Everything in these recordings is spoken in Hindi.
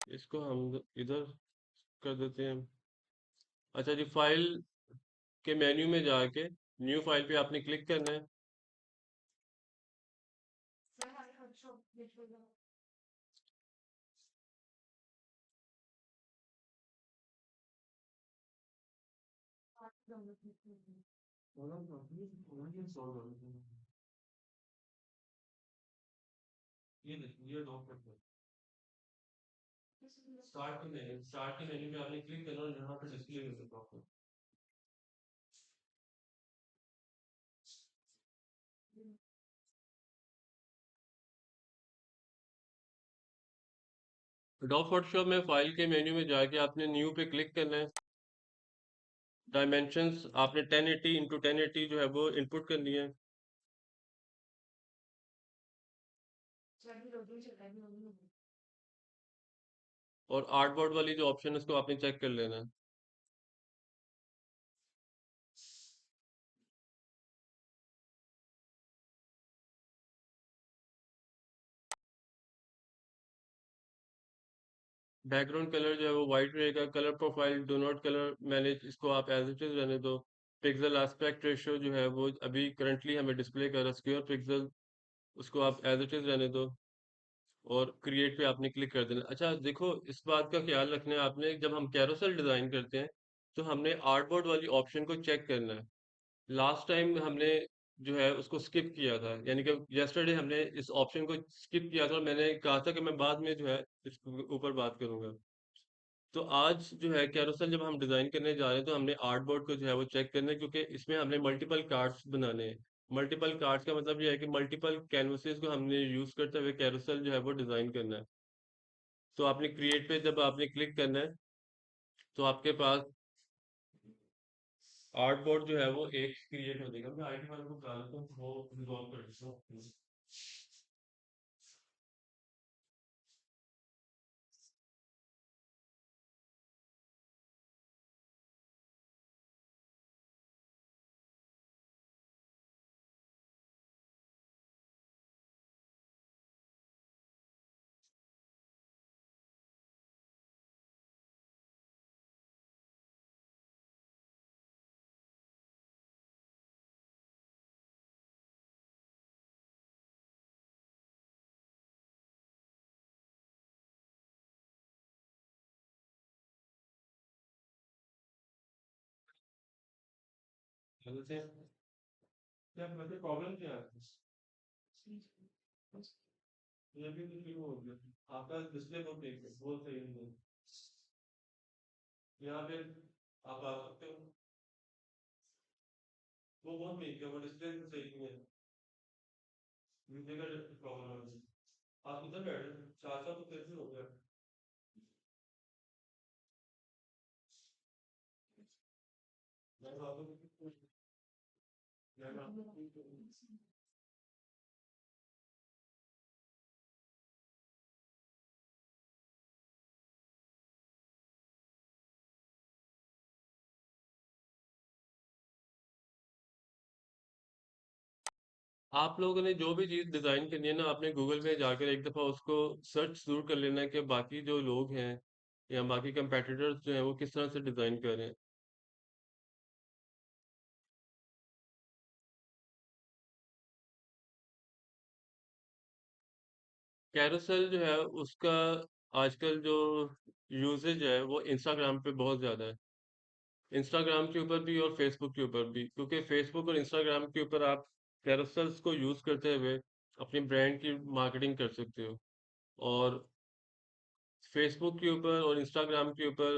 इसको हम इधर कर देते हैं। अच्छा जी, फाइल के मेन्यू में जाके न्यू फाइल पे आपने क्लिक करना है। ये देखिए, ये लॉक कर दो। स्टार्ट के मेन्यू पे आपने क्लिक करना और यहाँ पे डिस्प्ले कर सकते हो। एडोब फोटोशॉप में फाइल के मेन्यू में जाके आपने न्यू पे क्लिक करना है। डायमेंशंस आपने 1080 इंटू 1080 जो है वो इनपुट करनी है। और आर्टबोर्ड वाली जो ऑप्शन है उसको आपने चेक कर लेना है। बैकग्राउंड कलर जो है वो वाइट रहेगा। Colour profile do not colour manage, इसको आप एज इट इज रहने दो। पिक्सल एस्पेक्ट रेशियो जो है वो अभी करंटली हमें डिस्प्ले कर रहा है स्क्वायर पिक्सल, उसको आप एज इट इज रहने दो। और क्रिएट पे आपने क्लिक कर देना। अच्छा देखो, इस बात का ख्याल रखना है आपने, जब हम कैरोसेल डिजाइन करते हैं तो हमने आर्टबोर्ड वाली ऑप्शन को चेक करना है। लास्ट टाइम हमने जो है उसको स्किप किया था, यानी कि यस्टरडे हमने इस ऑप्शन को स्किप किया था और मैंने कहा था कि मैं बाद में जो है इसके ऊपर बात करूंगा। तो आज जो है कैरोसेल जब हम डिजाइन करने जा रहे हैं तो हमने आर्टबोर्ड को जो है वो चेक करना है, क्योंकि इसमें हमने मल्टीपल कार्ड्स बनाने हैं। मल्टीपल कार्ड्स का मतलब ये है कि मल्टीपल कैनवसेस को हमने यूज करते हुए कैरोसेल जो है वो डिजाइन करना है। तो आपने क्रिएट पे जब आपने क्लिक करना है तो आपके पास आर्टबोर्ड जो है वो एक क्रिएट हो जाएगा। मैं आईटी वाले को बता देता हूँ, वो रिजॉल्व कर देता हूँ। जैसे क्या मतलब प्रॉब्लम क्या है? ये भी कुछ वो हो गया, आपका डिस्प्ले बहुत तेज है, बहुत सही नहीं है। यहाँ पे आप आ सकते हो, वो बहुत वीक है, वो डिस्प्ले सही नहीं है। वीडियो का प्रॉब्लम है। आप किधर बैठे हो? चार साल तो कैसे हो गया? मैं आपको मैं आपको आप लोगों ने जो भी चीज़ डिज़ाइन करनी है ना, आपने गूगल में जाकर एक दफ़ा उसको सर्च ज़रूर कर लेना है कि बाकी जो लोग हैं या बाकी कंपेटिटर्स जो हैं वो किस तरह से डिज़ाइन कर रहे हैं। कैरोसेल जो है उसका आजकल जो यूसेज है वो इंस्टाग्राम पे बहुत ज़्यादा है। इंस्टाग्राम के ऊपर भी और फेसबुक के ऊपर भी, क्योंकि फेसबुक और इंस्टाग्राम के ऊपर आप कैरोसेल्स को यूज़ करते हुए अपनी ब्रांड की मार्केटिंग कर सकते हो। और फेसबुक के ऊपर और इंस्टाग्राम के ऊपर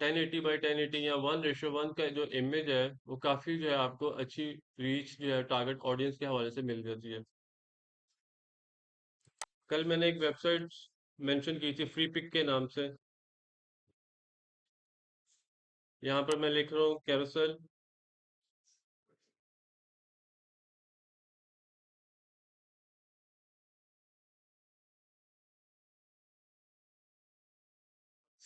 1080 बाई 1080 या 1:1 का जो इमेज है वो काफ़ी जो है आपको अच्छी रीच जो है टारगेट ऑडियंस के हवाले से मिल जाती है। कल मैंने एक वेबसाइट मेंशन की थी फ्री पिक के नाम से। यहाँ पर मैं लिख रहा हूँ कैरोसेल।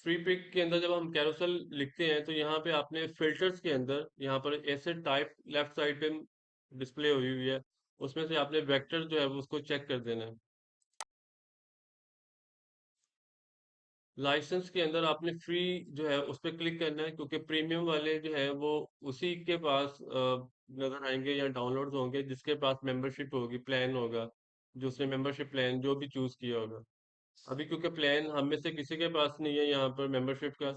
फ्री पिक के अंदर जब हम कैरोसेल लिखते हैं तो यहाँ पे आपने फिल्टर्स के अंदर यहाँ पर ऐसे टाइप लेफ्ट साइड पे डिस्प्ले हुई हुई है, उसमें से आपने वेक्टर जो है वो उसको चेक कर देना है। लाइसेंस के अंदर आपने फ्री जो है उस पर क्लिक करना है, क्योंकि प्रीमियम वाले जो है वो उसी के पास नजर आएंगे या डाउनलोड होंगे जिसके पास मेंबरशिप होगी, प्लान होगा, जो उसने मेंबरशिप प्लान जो भी चूज किया होगा। अभी क्योंकि प्लान हम में से किसी के पास नहीं है यहाँ पर मेंबरशिप का।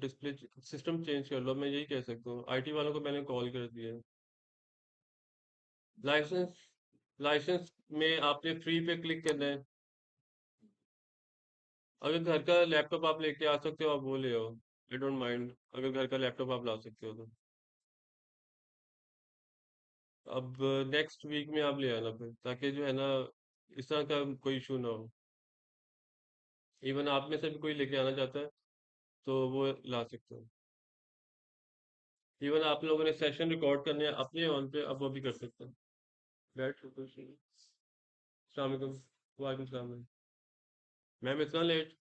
डिस्प्ले सिस्टम चेंज कर लो, मैं यही कह सकता हूँ, आईटी वालों को मैंने कॉल कर दिया है। लाइसेंस लाइसेंस में आपने फ्री पे क्लिक करना है। अगर घर का लैपटॉप आप लेके आ सकते हो आप वो ले आओ, आई डोंट माइंड, अगर घर का लैपटॉप आप ला सकते हो तो। अब नेक्स्ट वीक में आप ले आना फिर, ताकि जो है ना इस तरह का कोई इशू ना हो। इवन आप में से भी कोई लेके आना चाहता है तो वो ला सकते हो। इवन आप लोगों ने सेशन रिकॉर्ड करने हैं अपने ऑन पे, आप वो भी कर सकते हैं। बैठ अस्सलाम वालेकुम। वालेकुम सलाम। मैम इतना लेट?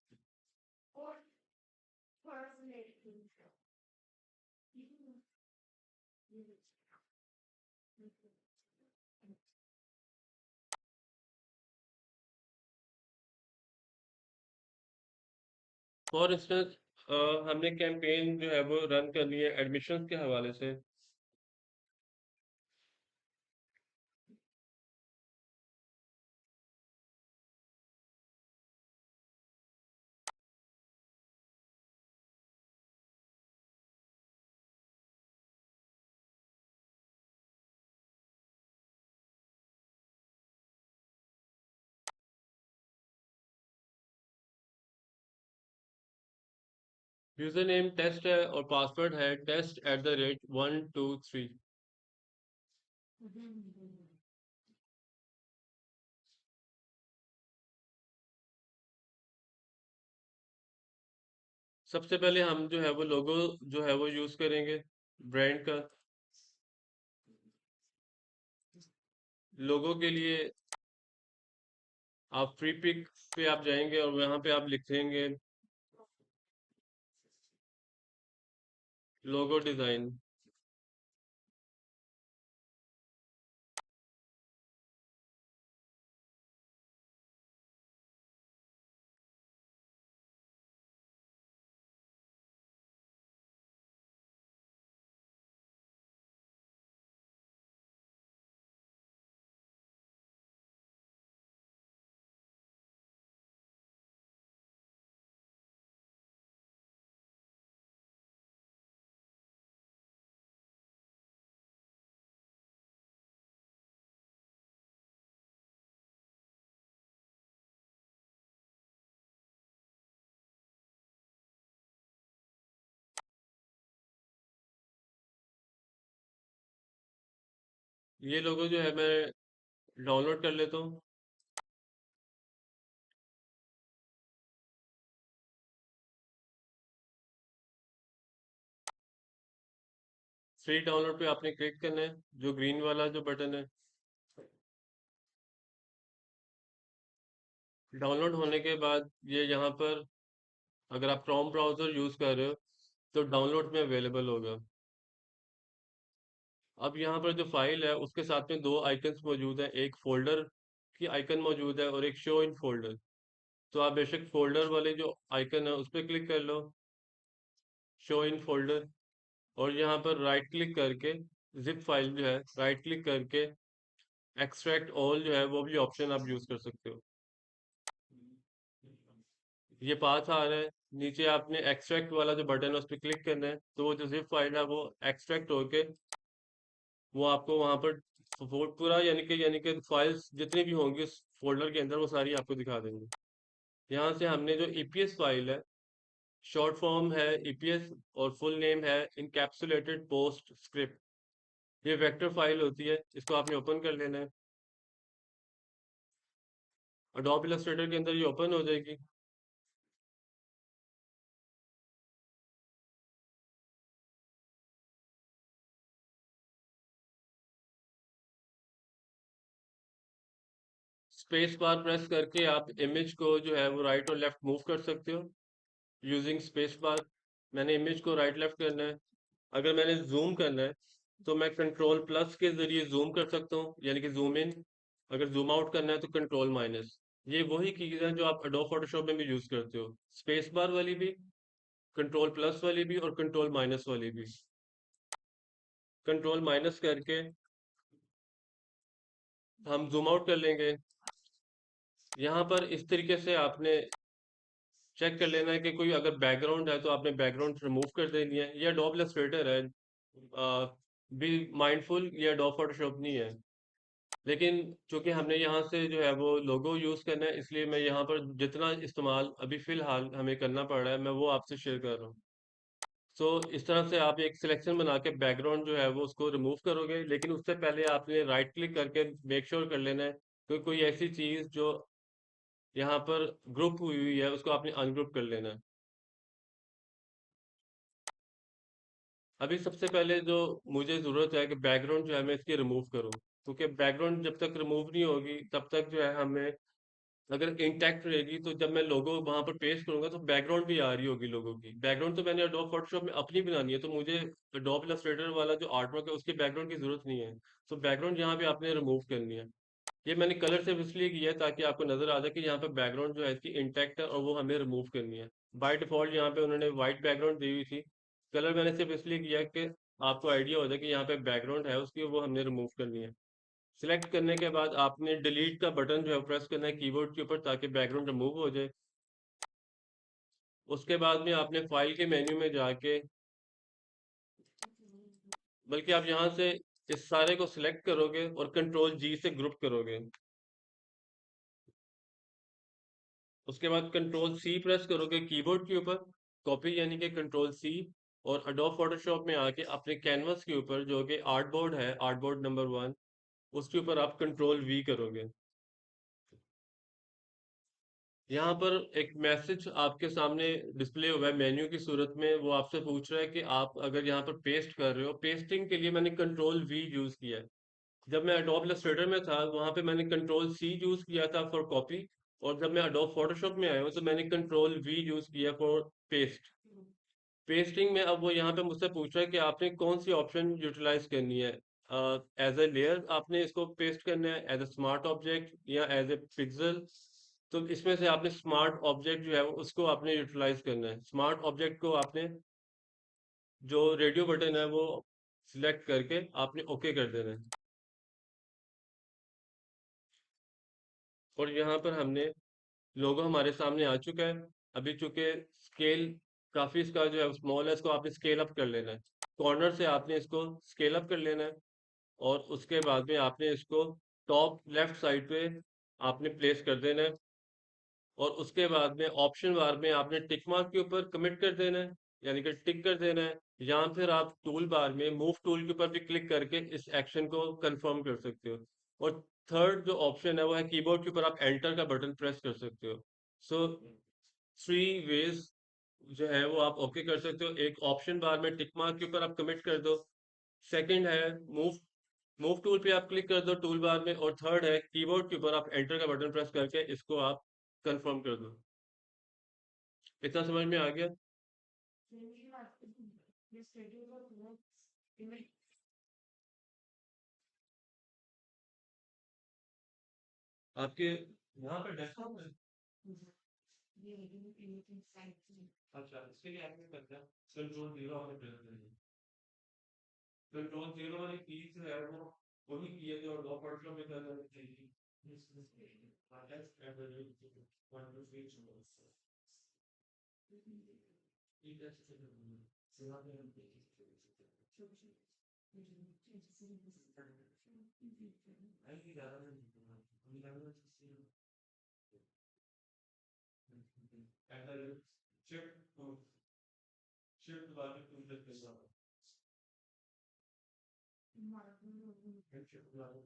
फॉर इंस्टेंस हमने कैंपेन जो है वो रन करनी है एडमिशन्स के हवाले से। यूजर नेम टेस्ट है और पासवर्ड है test@123। सबसे पहले हम जो है वो लोगो जो है वो यूज करेंगे ब्रांड का। लोगो के लिए आप फ्री पिक पे आप जाएंगे और वहां पे आप लिखेंगे लोगो डिजाइन। ये लोगो जो है मैं डाउनलोड कर लेता हूँ। फ्री डाउनलोड पे आपने क्लिक करना है, जो ग्रीन वाला जो बटन है। डाउनलोड होने के बाद ये यहाँ पर, अगर आप क्रोम ब्राउजर यूज कर रहे हो तो डाउनलोड में अवेलेबल होगा। अब यहाँ पर जो फाइल है उसके साथ में दो आइकन्स मौजूद हैं, एक फोल्डर की आइकन मौजूद है और एक शो इन फोल्डर। तो आप बेशक फोल्डर वाले जो आइकन है उस पर क्लिक कर लो, शो इन फोल्डर, और यहाँ पर राइट क्लिक करके जिप फाइल जो है राइट क्लिक करके एक्सट्रैक्ट ऑल जो है वो भी ऑप्शन आप यूज कर सकते हो। ये पाथ आ रहा है, नीचे आपने एक्सट्रैक्ट वाला जो बटन है उस पर क्लिक करना है, तो वो जो जिप फाइल है वो एक्सट्रैक्ट होके वो आपको वहां पर पूरा यानी कि फाइल्स जितनी भी होंगी उस फोल्डर के अंदर वो सारी आपको दिखा देंगे। यहाँ से हमने जो ईपीएस फाइल है, शॉर्ट फॉर्म है ईपीएस और फुल नेम है इनकैप्सुलेटेड पोस्ट स्क्रिप्ट, ये वेक्टर फाइल होती है, इसको आपने ओपन कर लेना है। अडोब इलस्ट्रेटर के अंदर ये ओपन हो जाएगी। स्पेस बार प्रेस करके आप इमेज को जो है वो राइट और लेफ्ट मूव कर सकते हो यूजिंग स्पेस बार। मैंने इमेज को राइट लेफ्ट करना है। अगर मैंने जूम करना है तो मैं कंट्रोल प्लस के जरिए जूम कर सकता हूँ, यानी कि जूम इन। अगर जूम आउट करना है तो कंट्रोल माइनस। ये वही कीज हैं जो आप एडोब फोटोशॉप में भी यूज करते हो, स्पेस बार वाली भी, कंट्रोल प्लस वाली भी और कंट्रोल माइनस वाली भी। कंट्रोल माइनस करके हम जूम आउट कर लेंगे। यहाँ पर इस तरीके से आपने चेक कर लेना है कि कोई अगर बैकग्राउंड है तो आपने बैकग्राउंड रिमूव कर देनी है। ये एडोब इलस्ट्रेटर है, बी माइंडफुल, ये एडोब फोटोशॉप नहीं है। लेकिन चूंकि हमने यहाँ से जो है वो लोगो यूज करना है, इसलिए मैं यहाँ पर जितना इस्तेमाल अभी फिलहाल हमें करना पड़ रहा है मैं वो आपसे शेयर कर रहा हूँ। सो इस तरह से आप एक सिलेक्शन बना के बैकग्राउंड जो है वो उसको रिमूव करोगे, लेकिन उससे पहले आपने राइट क्लिक करके मेक श्योर कर लेना है कि कोई ऐसी चीज जो यहाँ पर ग्रुप हुई हुई है उसको आपने अनग्रुप कर लेना है। अभी सबसे पहले जो मुझे ज़रूरत है कि बैकग्राउंड जो है मैं इसकी रिमूव करूँ, क्योंकि बैकग्राउंड जब तक रिमूव नहीं होगी तब तक जो है हमें, अगर इंटैक्ट रहेगी तो जब मैं लोगो वहां पर पेस्ट करूंगा तो बैकग्राउंड भी आ रही होगी लोगों की। बैकग्राउंड तो मैंने अडोब फोटोशॉप में अपनी बनानी है, तो मुझे अडोब इलस्ट्रेटर वाला जो आर्टवर्क है उसकी बैकग्राउंड की जरूरत नहीं है। तो बैकग्राउंड यहाँ पे आपने रिमूव करनी है। ये मैंने कलर सिर्फ इसलिए किया है ताकि आपको नजर आ जाए कि यहाँ पे बैकग्राउंड जो है इसकी इंटैक्ट है और वो हमें रिमूव करनी है। बाय डिफॉल्ट यहाँ पे उन्होंने व्हाइट बैकग्राउंड दी हुई थी। कलर मैंने सिर्फ इसलिए किया कि आपको आइडिया हो जाए कि यहाँ पे बैकग्राउंड है उसकी, वो हमने रिमूव करनी है। सिलेक्ट करने के बाद आपने डिलीट का बटन जो है प्रेस करना है कीबोर्ड के ऊपर ताकि बैकग्राउंड रिमूव हो जाए। उसके बाद में आपने फाइल के मेन्यू में जाके, बल्कि आप यहाँ से इस सारे को सिलेक्ट करोगे और कंट्रोल जी से ग्रुप करोगे। उसके बाद कंट्रोल सी प्रेस करोगे कीबोर्ड के ऊपर, कॉपी यानी कि कंट्रोल सी। और अडोब फोटोशॉप में आके अपने कैनवस के ऊपर जो कि आर्टबोर्ड है, आर्टबोर्ड नंबर 1, उसके ऊपर आप कंट्रोल वी करोगे। यहाँ पर एक मैसेज आपके सामने डिस्प्ले हुआ है मेन्यू की सूरत में, वो आपसे पूछ रहा है कि आप अगर यहाँ पर पेस्ट कर रहे हो, पेस्टिंग के लिए मैंने कंट्रोल वी यूज किया है। जब मैं अडोब इलस्ट्रेटर में था वहां पे मैंने कंट्रोल सी यूज किया था फॉर कॉपी, और जब मैं अडोब फोटोशॉप में आया हूँ तो मैंने कंट्रोल वी यूज किया फॉर पेस्ट। पेस्टिंग में अब वो यहाँ पे मुझसे पूछ रहा है कि आपने कौन सी ऑप्शन यूटिलाइज करनी है, एज ए लेयर आपने इसको पेस्ट करना है, एज ए स्मार्ट ऑब्जेक्ट या एज ए पिक्सल। तो इसमें से आपने स्मार्ट ऑब्जेक्ट जो है उसको आपने यूटिलाइज करना है। स्मार्ट ऑब्जेक्ट को आपने जो रेडियो बटन है वो सिलेक्ट करके आपने ओके कर देना है। और यहाँ पर हमने लोगो हमारे सामने आ चुका है। अभी चूंकि स्केल काफी इसका जो है स्मॉल है, इसको आपने स्केल अप कर लेना है। कॉर्नर से आपने इसको स्केल अप कर लेना है। और उसके बाद में आपने इसको टॉप लेफ्ट साइड पे आपने प्लेस कर देना है। और उसके बाद में ऑप्शन बार में आपने टिक मार्क के ऊपर कमिट कर देना है, यानी कि टिक कर देना है। या फिर आप टूल बार में मूव टूल के ऊपर भी क्लिक करके इस एक्शन को कंफर्म कर सकते हो। और थर्ड जो ऑप्शन है वो है कीबोर्ड के ऊपर आप एंटर का बटन प्रेस कर सकते हो। सो 3 वेज जो है वो आप ओके कर सकते हो। एक ऑप्शन बार में टिक मार्क के ऊपर आप कमिट कर दो। सेकंड है मूव मूव टूल पे आप क्लिक कर दो टूल बार में। और थर्ड है कीबोर्ड के ऊपर आप एंटर का बटन प्रेस करके इसको आप कंफर्म कर दो। इतना समझ में आ गया? आपके यहाँ पे डेस्कटॉप है? अच्छा, इसके लिए आपने करना है कंट्रोल जीरो आपने प्रेस करना है। कंट्रोल जीरो वाली की जो है वो वही की है जो लॉ पोर्टल में करना चाहिए। शिफ्ट शिफ्ट वाले टूल पे जाओ। शिफ्ट वाले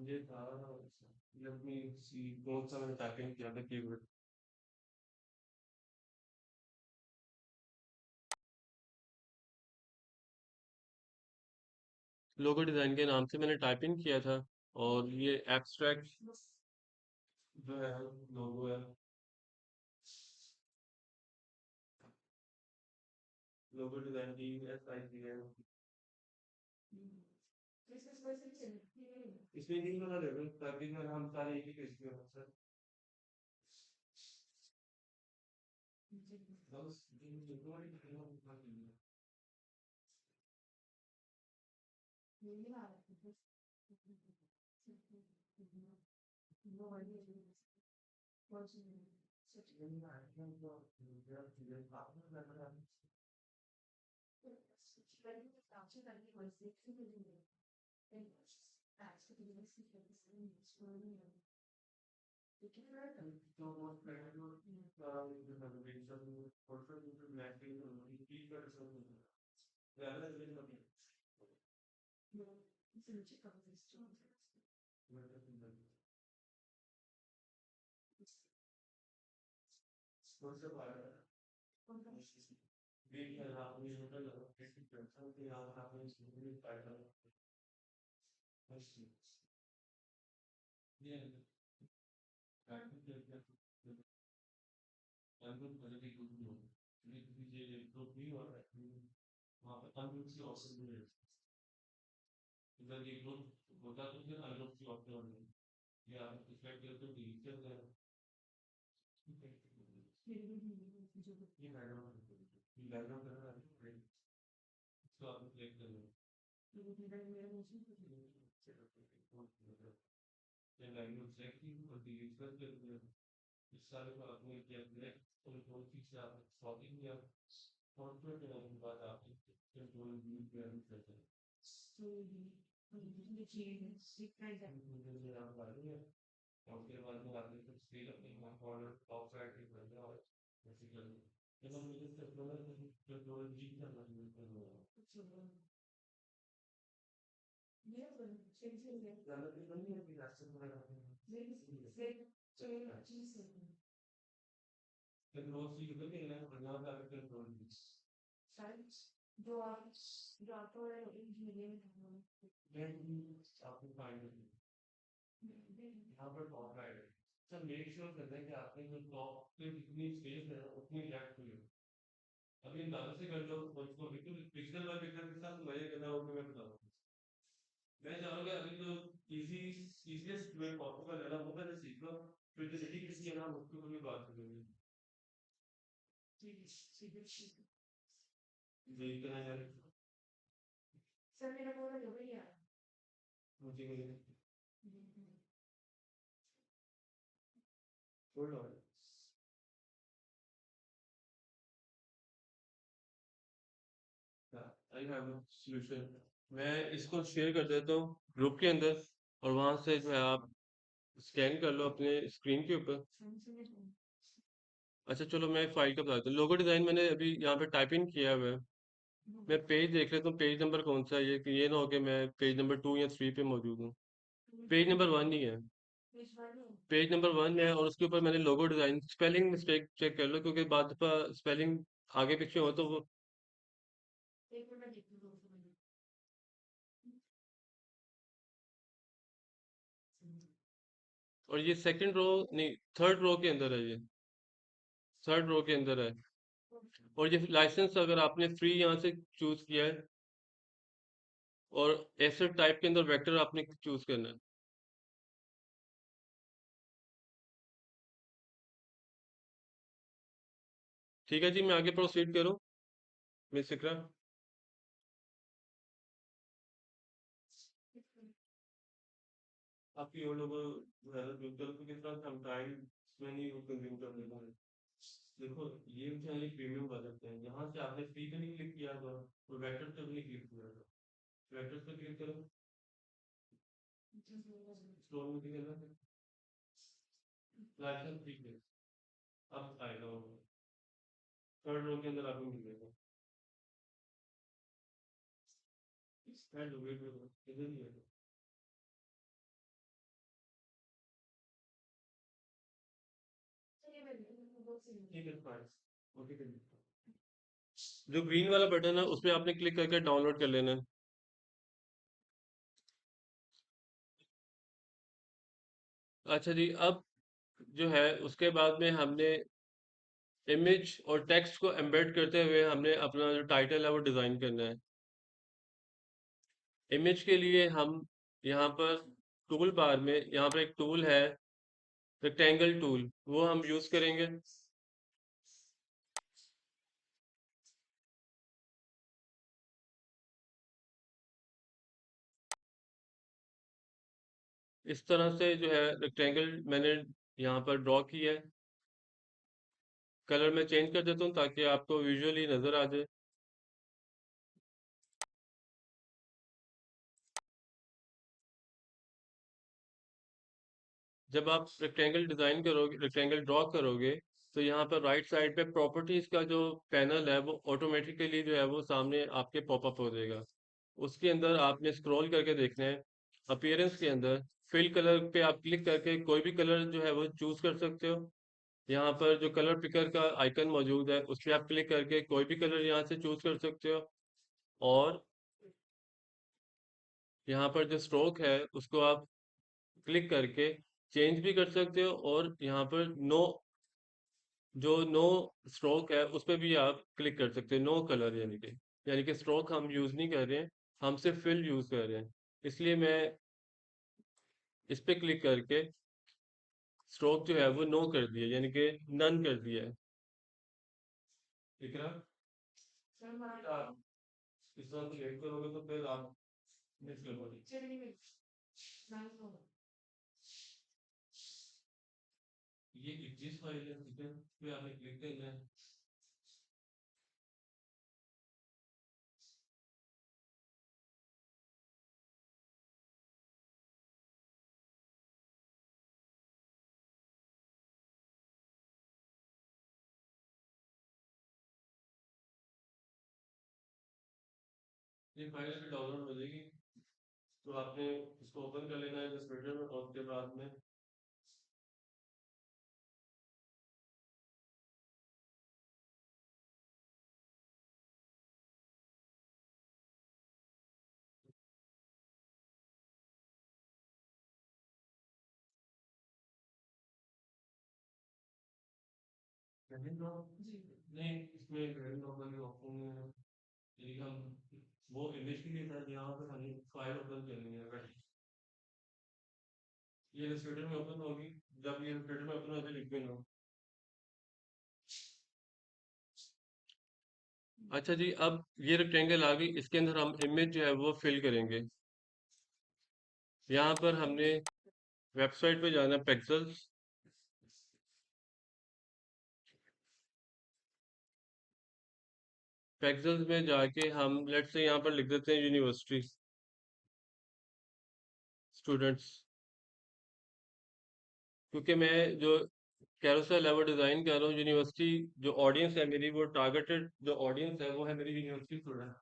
ये था, let me see कौन सा मैंने टाइपिंग किया था कीवर्ड। लोगो डिजाइन के नाम से मैंने टाइपिंग किया था। और ये एब्स्ट्रैक्ट जो है लोगो है, लोगो डिजाइन की SIP है। इसमें नहीं बना लेवल ताकि मैं हम सारे एक ही पेज पे हो सर। बस दिन जो भी करना होगा करना। अभी अंदाजा से कर लो उसको, बिल्कुल पिक्सल बाय पिक्सल के साथ वही करना होगा। मैं बताऊँ, मैं चाहूंगा अभी तो इजी इजीएस्ट वे पॉसिबल है ना, वो पहले सीख लो, फिर जो सिटी किसी है ना उसको भी बात करेंगे। यही कहना यार, मुझे छोड़ लो। I have a solution. मैं इसको शेयर कर देता हूँ ग्रुप के अंदर, और वहां से जो है आप स्कैन कर लो अपने स्क्रीन के ऊपर। अच्छा चलो, मैं फाइल का बता देता हूँ। लोगो डिज़ाइन मैंने अभी यहाँ पे टाइप इन किया हुआ है। मैं पेज देख लेता हूँ, पेज नंबर कौन सा है, ये कि ये ना हो कि मैं पेज नंबर 2 या 3 पे मौजूद हूँ। पेज नंबर 1 ही है। पेज नंबर 1 है, और उसके ऊपर मैंने logo design, spelling mistake check कर लो, क्योंकि बाद दफ़ा स्पेलिंग आगे पीछे हो तो वो। और ये सेकंड रो, नहीं थर्ड रो के अंदर है, ये थर्ड रो के अंदर है। और ये लाइसेंस अगर आपने फ्री यहाँ से चूज किया है, और एसेट टाइप के अंदर वेक्टर आपने चूज करना है। ठीक है जी, मैं आगे प्रोसीड करूँ, मिस इकरा? आपकी और लोगों ट्विटर पे कितना हम टाइम इसमें नहीं कंज्यूम कर लेता है। देखो, ये बेचारे प्रीमियम बजट है, यहाँ से आपने फ्री पे नहीं क्लिक किया था, और वेक्टर पे भी नहीं क्लिक किया था। वेक्टर पे क्लिक करो, स्टोर में क्लिक करना, लाइसेंस फ्री है। अब आएगा वो थर्ड रो के अंदर आपको मिलेगा। वेट वेट इधर ही है। ठीक है फाइन, ओके कर लो। जो ग्रीन वाला बटन है उस पे आपने क्लिक करके डाउनलोड कर लेना है। अच्छा जी, अब जो है उसके बाद में हमने इमेज और टेक्स्ट को एम्बेड करते हुए हमने अपना जो टाइटल है वो डिज़ाइन करना है। इमेज के लिए हम यहाँ पर टूल बार में, यहाँ पर एक टूल है रेक्टेंगल टूल, वो हम यूज़ करेंगे। इस तरह से जो है रेक्टेंगल मैंने यहाँ पर ड्रॉ किया है। कलर मैं चेंज कर देता हूँ ताकि आपको विजुअली नज़र आ जाए। जब आप रेक्टेंगल डिज़ाइन करोगे, रेक्टेंगल ड्रॉ करोगे, तो यहाँ पर राइट साइड पे प्रॉपर्टीज़ का जो पैनल है वो ऑटोमेटिकली जो है वो सामने आपके पॉपअप हो जाएगा। उसके अंदर आपने स्क्रॉल करके देखना है, अपीयरेंस के अंदर फिल कलर पे आप क्लिक करके कोई भी कलर जो है वो चूज कर सकते हो। यहाँ पर जो कलर पिकर का आइकन मौजूद है उस पर आप क्लिक करके कोई भी कलर यहाँ से चूज कर सकते हो। और यहाँ पर जो स्ट्रोक है उसको आप क्लिक करके चेंज भी कर सकते हो, और यहाँ पर नो, जो नो स्ट्रोक है उस पर भी आप क्लिक कर सकते हैं, नो कलर यानी कि स्ट्रोक हम यूज़ नहीं कर रहे हैं, हम सिर्फ फिल यूज़ कर रहे हैं। इसलिए मैं इस पे क्लिक करके स्ट्रोक जो है वो नो कर दिया, यानी कि नन कर दिया है। इकरा, आप इस तरह से वेट करोगे तो फिर आप मिस करोगे। ये जिस फाइल है ठीक है, पे आपने क्लिक करना है। ये फाइल अभी डाउनलोड हो जाएगी, तो आपने इसको ओपन कर लेना है इलस्ट्रेटर में, और उसके बाद में नहीं, इसमें ड्राइंग नॉर्मल ऑप्शन नहीं है, लेकिन हम वो इमेज के लिए था, यहाँ पर हमें फाइल ओपन करनी है। अगर ये इलस्ट्रेटर में ओपन होगी, जब ये इलस्ट्रेटर में ओपन होगी लिख देना। अच्छा जी, अब ये रेक्टेंगल आ गई, इसके अंदर हम इमेज जो है वो फिल करेंगे। यहाँ पर हमने वेबसाइट पे जाना, पिक्सेल्स, पिक्सेल्स में जाके हम लेट्स से यहाँ पर लिख देते हैं यूनिवर्सिटी। स्टूडेंट्स, क्योंकि मैं जो कैरोसेल है वो डिज़ाइन कर रहा हूँ यूनिवर्सिटी, जो ऑडियंस है मेरी, वो टारगेटेड जो ऑडियंस है वो है मेरी यूनिवर्सिटी स्टूडेंट।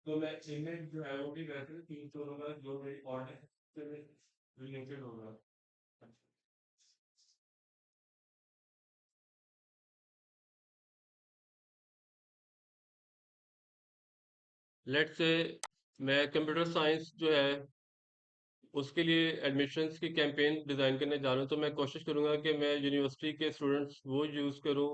तो मैं इमेज जो है वो भी वैसे चूज करूंगा जो मेरी ऑडियंस से रिलेटेड होगा। लेट्स से मैं कंप्यूटर साइंस जो है उसके लिए एडमिशन्स की कैंपेन डिज़ाइन करने जा रहा हूँ, तो मैं कोशिश करूंगा कि मैं यूनिवर्सिटी के स्टूडेंट्स वो यूज़ करूँ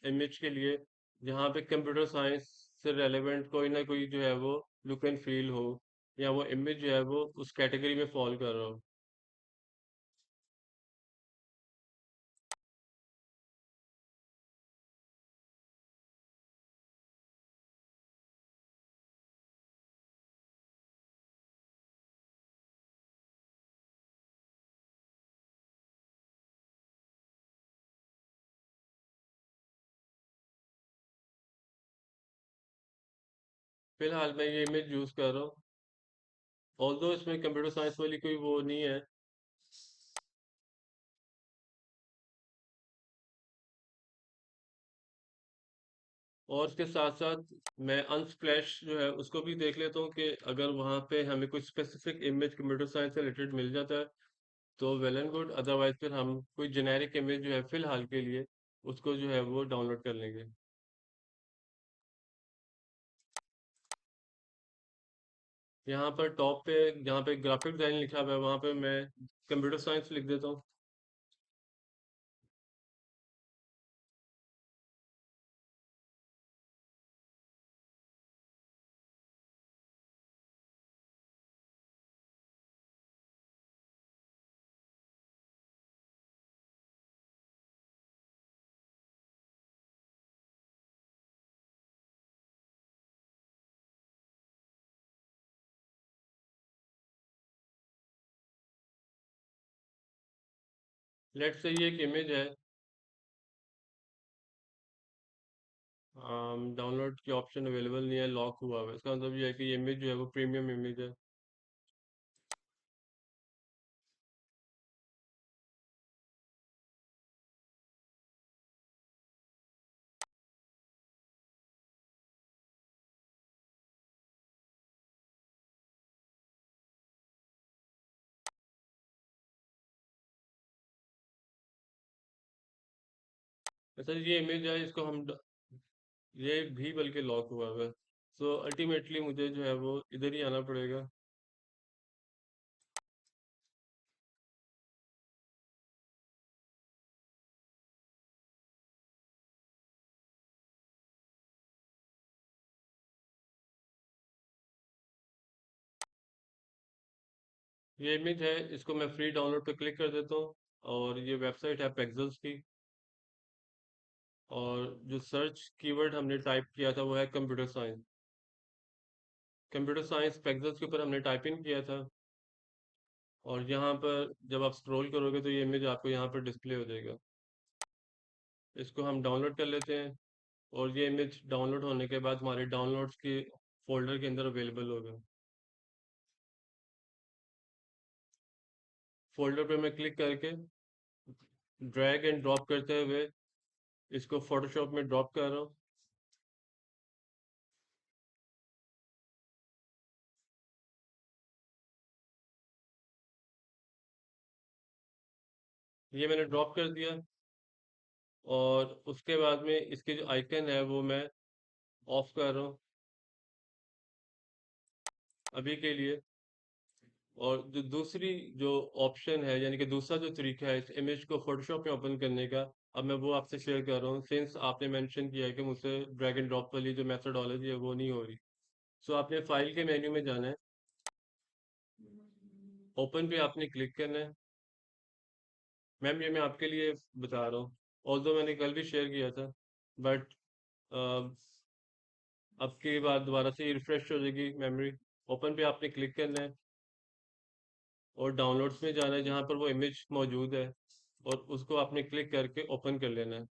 इमेज के लिए जहाँ पे कंप्यूटर साइंस से रेलेवेंट कोई ना कोई जो है वो लुक एंड फील हो, या वो इमेज जो है वो उस कैटेगरी में फॉल कर रहा हो। फिलहाल मैं ये इमेज यूज़ कर रहा हूँ, ऑल्दो इसमें कंप्यूटर साइंस वाली कोई वो नहीं है। और इसके साथ साथ मैं अनस्प्लैश जो है उसको भी देख लेता हूँ कि अगर वहाँ पे हमें कोई स्पेसिफिक इमेज कंप्यूटर साइंस से रिलेटेड मिल जाता है तो वेल एंड गुड, अदरवाइज फिर हम कोई जेनेरिक इमेज जो है फिलहाल के लिए उसको जो है वो डाउनलोड कर लेंगे। यहाँ पर टॉप पे जहाँ पे ग्राफिक डिजाइन लिखा हुआ है वहाँ पे मैं कंप्यूटर साइंस लिख देता हूँ। लेट्स से ये एक इमेज है, डाउनलोड की ऑप्शन अवेलेबल नहीं है, लॉक हुआ हुआ है, इसका मतलब ये है कि ये इमेज जो है वो प्रीमियम इमेज है। अच्छा, ये इमेज है, इसको हम ये भी बल्कि लॉक हुआ हुआ है, सो अल्टीमेटली मुझे जो है वो इधर ही आना पड़ेगा। ये इमेज है, इसको मैं फ्री डाउनलोड पे क्लिक कर देता हूँ, और ये वेबसाइट है पेक्सल्स की, और जो सर्च कीवर्ड हमने टाइप किया था वो है computer science. Computer science Pexels के ऊपर हमने टाइप इन किया था, और यहाँ पर जब आप स्क्रॉल करोगे तो ये इमेज आपको यहाँ पर डिस्प्ले हो जाएगा। इसको हम डाउनलोड कर लेते हैं, और ये इमेज डाउनलोड होने के बाद हमारे डाउनलोड्स के फोल्डर के अंदर अवेलेबल होगा। फोल्डर पे मैं क्लिक करके ड्रैग एंड ड्रॉप करते हुए इसको फोटोशॉप में ड्रॉप कर रहा हूँ। ये मैंने ड्रॉप कर दिया, और उसके बाद में इसके जो आइकन है वो मैं ऑफ कर रहा हूँ अभी के लिए। और जो दूसरी जो ऑप्शन है, यानी कि दूसरा जो तरीका है इस इमेज को फोटोशॉप में ओपन करने का, अब मैं वो आपसे शेयर कर रहा हूँ, सिंस आपने मेंशन किया है कि मुझसे ड्रैग एंड ड्रॉप वाली जो मेथोडोलॉजी है वो नहीं हो रही। सो आपने फाइल के मेन्यू में जाना है, ओपन पे आपने क्लिक करना है। मैम, ये मैं आपके लिए बता रहा हूँ, ऑल्दो मैंने कल भी शेयर किया था, बट अब की बार दोबारा से रिफ्रेश हो जाएगी मेमोरी। ओपन पे आपने क्लिक करना है, और डाउनलोड्स में जाना है जहाँ पर वो इमेज मौजूद है, और उसको आपने क्लिक करके ओपन कर लेना है।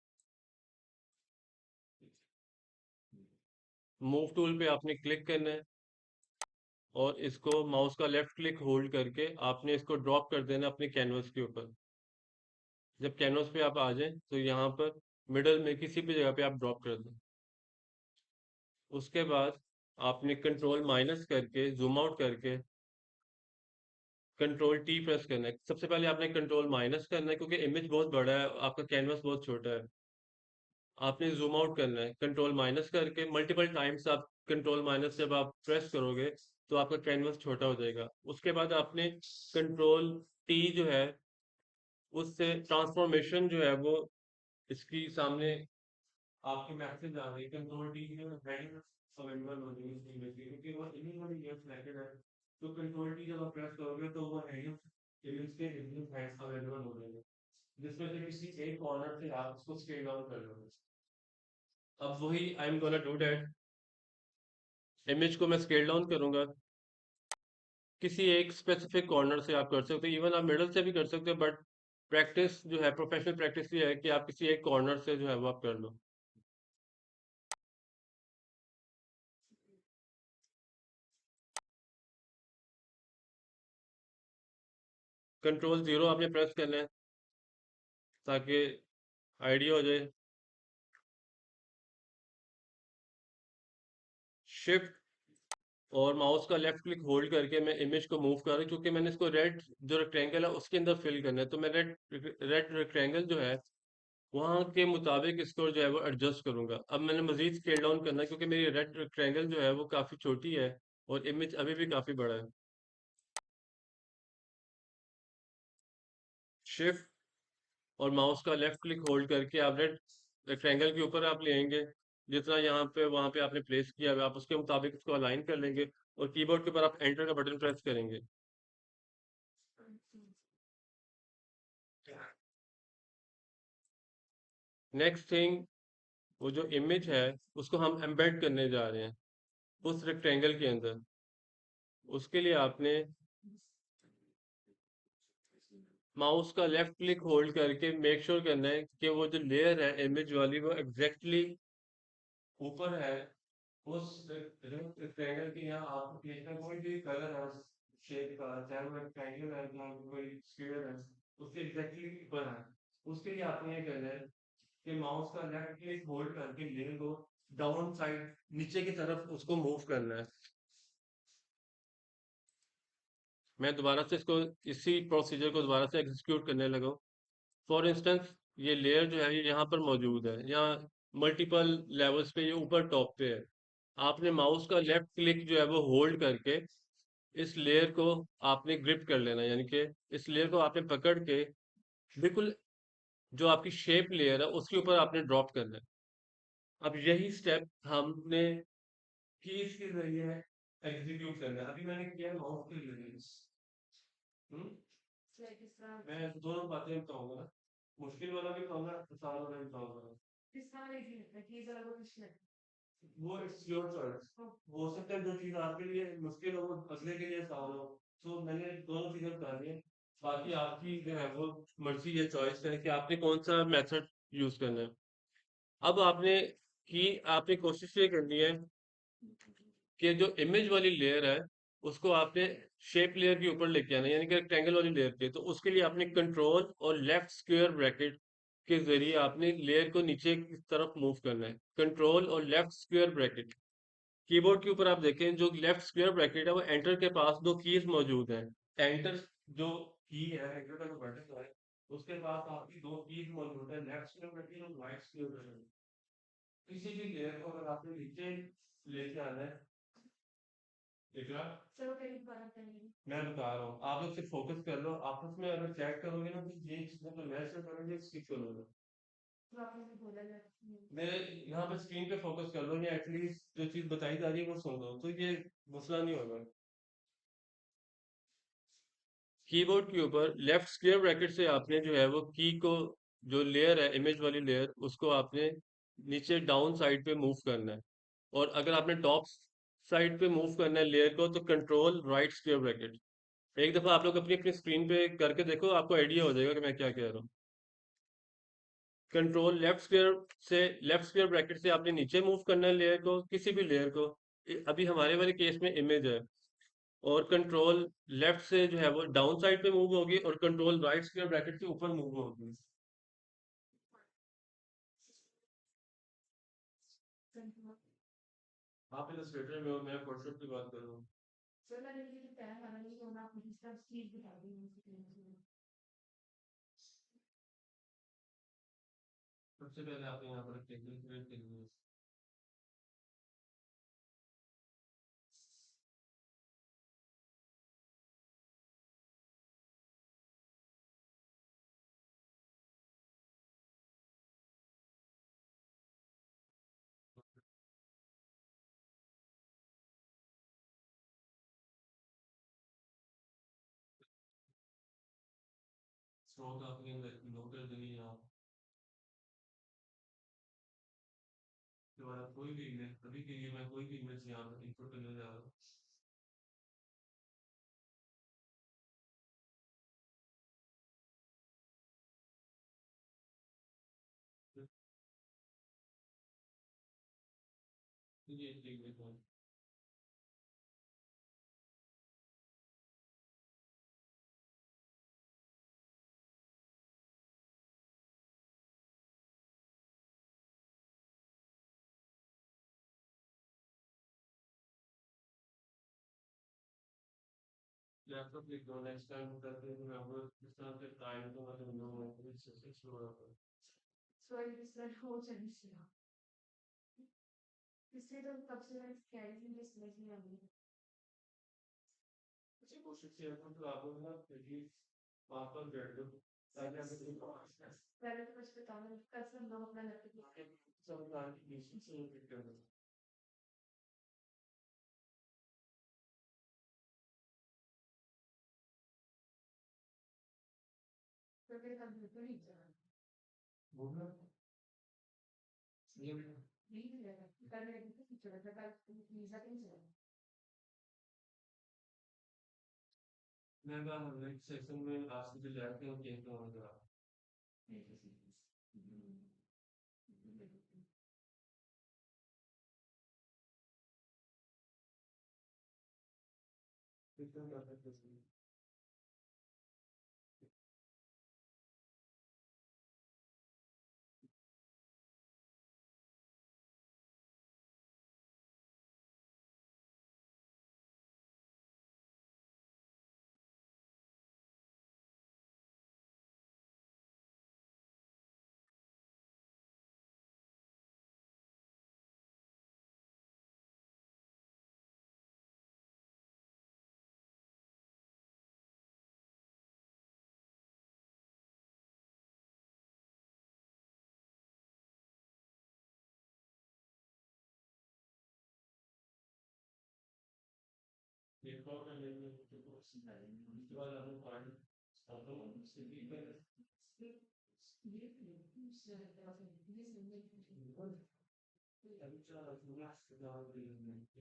मूव टूल पे आपने क्लिक करना है, और इसको माउस का लेफ्ट क्लिक होल्ड करके आपने इसको ड्रॉप कर देना अपने कैनवस के ऊपर। जब कैनवस पे आप आ जाएं तो यहाँ पर मिडल में किसी भी जगह पे आप ड्रॉप कर दें। उसके बाद आपने कंट्रोल माइनस करके जूम आउट करके कंट्रोल टी प्रेस करना है। सबसे पहले आपने कंट्रोल माइनस करना है क्योंकि इमेज बहुत बड़ा है, आपका कैनवस बहुत छोटा है। आपने जूम आउट करना है कंट्रोल माइनस करके मल्टीपल टाइम्स। आप कंट्रोल माइनस जब आप प्रेस करोगे तो आपका कैनवस छोटा हो जाएगा। उसके बाद आपने कंट्रोल टी जो है उससे ट्रांसफॉर्मेशन जो है वो इसकी सामने आपके मैसेज आ रही है। कंट्रोल टी जो हेडिंग अवेलेबल हो जाएगी इस इमेज की क्योंकि वो इमेज वाली ये सिलेक्टेड है। तो कंट्रोल टी जब आप प्रेस करोगे तो वो हेडिंग इमेज के हेड्स अवेलेबल हो जाएंगे, जिसमें से किसी एक कॉर्नर से आप उसको स्केल डाउन कर लोगे। अब वही I am gonna do that. Image को मैं स्केल डाउन करूंगा। किसी एक स्पेसिफिक कॉर्नर से आप कर सकते हो, इवन आप मिडल से भी कर सकते हो, बट प्रैक्टिस जो है, प्रोफेशनल प्रैक्टिस ये है कि आप किसी एक कॉर्नर से जो है वो आप कर लो। कंट्रोल जीरो आपने प्रेस करना है ताकि आइडिया हो जाए। शिफ्ट और माउस का लेफ्ट क्लिक होल्ड करके मैं इमेज को मूव कर रहा हूँ क्योंकि मैंने इसको रेड जो रेक्टेंगल है उसके अंदर फिल करना है। तो मैं रेड रेड रेक्टेंगल जो है वहाँ के मुताबिक इसको जो है वो एडजस्ट करूंगा। अब मैंने मजीद स्केल डाउन करना है क्योंकि मेरी रेड रेक्टेंगल जो है वो काफ़ी छोटी है और इमेज अभी भी काफ़ी बड़ा है। शिफ्ट और माउस का लेफ्ट क्लिक होल्ड करके आप रेड रेक्टेंगल के ऊपर आप लेंगे। जितना यहाँ पे वहाँ पे आपने प्लेस किया हुआ आप उसके मुताबिक इसको अलाइन कर लेंगे और कीबोर्ड के ऊपर आप एंटर का बटन प्रेस करेंगे। नेक्स्ट थिंग, वो जो इमेज है उसको हम एम्बेड करने जा रहे हैं उस रेक्टेंगल के अंदर। उसके लिए आपने माउस का लेफ्ट क्लिक होल्ड करके मेक श्योर करना है कि वो जो लेयर है इमेज वाली वो एग्जैक्टली ऊपर है उस रेक्टेंगल के। यहाँ आप पेज में कोई भी कलर है उस शेप का, चाहे वो रेक्टेंगल है या कोई स्क्वायर है, उसके एग्जैक्टली ऊपर है। उसके लिए आपने ये करना है कि माउस का लेफ्ट क्लिक होल्ड करके लेयर को डाउन साइड नीचे की तरफ उसको मूव करना है। मैं दोबारा से इसको इसी प्रोसीजर को दोबारा से एग्जीक्यूट करने लगा हूँ। फॉर इंस्टेंस ये लेयर जो है ये यहाँ पर मौजूद है, यहाँ मल्टीपल लेवल्स पे ये ऊपर टॉप पे है। आपने माउस का लेफ्ट क्लिक जो है वो होल्ड करके इस लेयर को आपने ग्रिप कर लेना, यानी कि इस लेयर को आपने पकड़ के बिल्कुल जो आपकी शेप लेयर है उसके ऊपर आपने ड्रॉप करना है। अब यही स्टेप हमने कीज के जरिए एग्जीक्यूट करना है। अभी मैंने किया माउस के जरिए। हम्म, मैं दोनों बातें बताऊंगा ना, मुश्किल वाला भी बताऊंगा, आसान वाला भी बताऊंगा। वो इट्स योर चॉइस। हो सकता है जो चीज आपके लिए मुश्किल हो वो अगले के लिए आसान हो। तो मैंने दोनों चीजें बता दी हैं। बाकी आपकी जो है वो मर्जी है, चॉइस है कि आपने कौन सा मेथड यूज करना है। अब आपने कोशिश ये करनी है कि जो इमेज वाली लेयर है उसको आपने शेप लेयर के ऊपर लेके आना है, यानी कि रेक्टेंगल वाली लेयर के। तो उसके लिए आपने कंट्रोल और लेफ्ट स्क्वायर ब्रैकेट के जरिए आपने लेयर को नीचे की तरफ मूव करना है। कंट्रोल और लेफ्ट स्क्वायर ब्रैकेट। कीबोर्ड के ऊपर आप देखें जो लेफ्ट स्क्वायर ब्रैकेट है वो एंटर के पास दो कीज मौजूद हैं। एंटर जो की है, एंटर का जो बटन है उसके पास आपकी दो कीज मौजूद है, लेफ्ट स्क्वायर ब्रैकेट और राइट स्क्वायर ब्रैकेट। किसी भी लेयर को अगर आपने नीचे लेके आना है, ठीक है, मैं बता रहा हूँ, आप लोग सिर्फ फोकस कर लो। आपस में अगर चेक करोगे ना तो ये चीजें तो मैं से करोगे स्किप करोगे। मेरे यहाँ पे स्क्रीन पे फोकस कर लो या एटलीस्ट जो चीज बताई जा रही है वो सुन लो, तो ये मसला नहीं होगा। कीबोर्ड के ऊपर लेफ्ट स्क्वायर ब्रैकेट से आपने जो है वो की को, जो लेयर है इमेज वाली लेयर, उसको आपने नीचे डाउन साइड पे मूव करना है। और अगर आपने टॉप साइड पे मूव करना है लेयर को तो कंट्रोल राइट स्क्वायर ब्रैकेट। एक दफा आप लोग अपनी अपनी स्क्रीन पे करके देखो, आपको आइडिया हो जाएगा कि मैं क्या कह रहा हूँ। कंट्रोल लेफ्ट स्क्वायर ब्रैकेट से आपने नीचे मूव करना है लेयर को, किसी भी लेयर को। अभी हमारे वाले केस में इमेज है, और कंट्रोल लेफ्ट से जो है वो डाउन साइड पे मूव होगी और कंट्रोल राइट स्क्वायर ब्रैकेट के ऊपर मूव होगी। आप इलस्ट्रेटर में हो, मैं फोटोशॉप की बात कर रहा हूँ। सबसे पहले आप यहाँ पर टेक्निक क्रिएट करिए। स्ट्रोक आपने लो कर देनी है आप। दोबारा कोई भी इमेज अभी के लिए मैं कोई भी इमेज यहाँ पर इनपुट करने जा रहा हूँ। ये देख लेता हूँ। लैपटॉप लिख दो, नेक्स्ट टाइम करते हैं मैं वो इस तरह से टाइम तो मतलब नो स्लो हो रहा है। अच्छी कोशिश किया था तो आप लोग ना फिर वहाँ पर बैठ दो ताकि आपको सब काम की बेसिक से फिट कर दो। बोलना ये मैं नेक्स्ट सेक्शन में आज के जाते हैं कहता हूँ जरा कितना कर सकते हैं। एक और कर लेंगे तो उसके बाद हम पॉइंट तो उससे भी अभी चला डाल देंगे।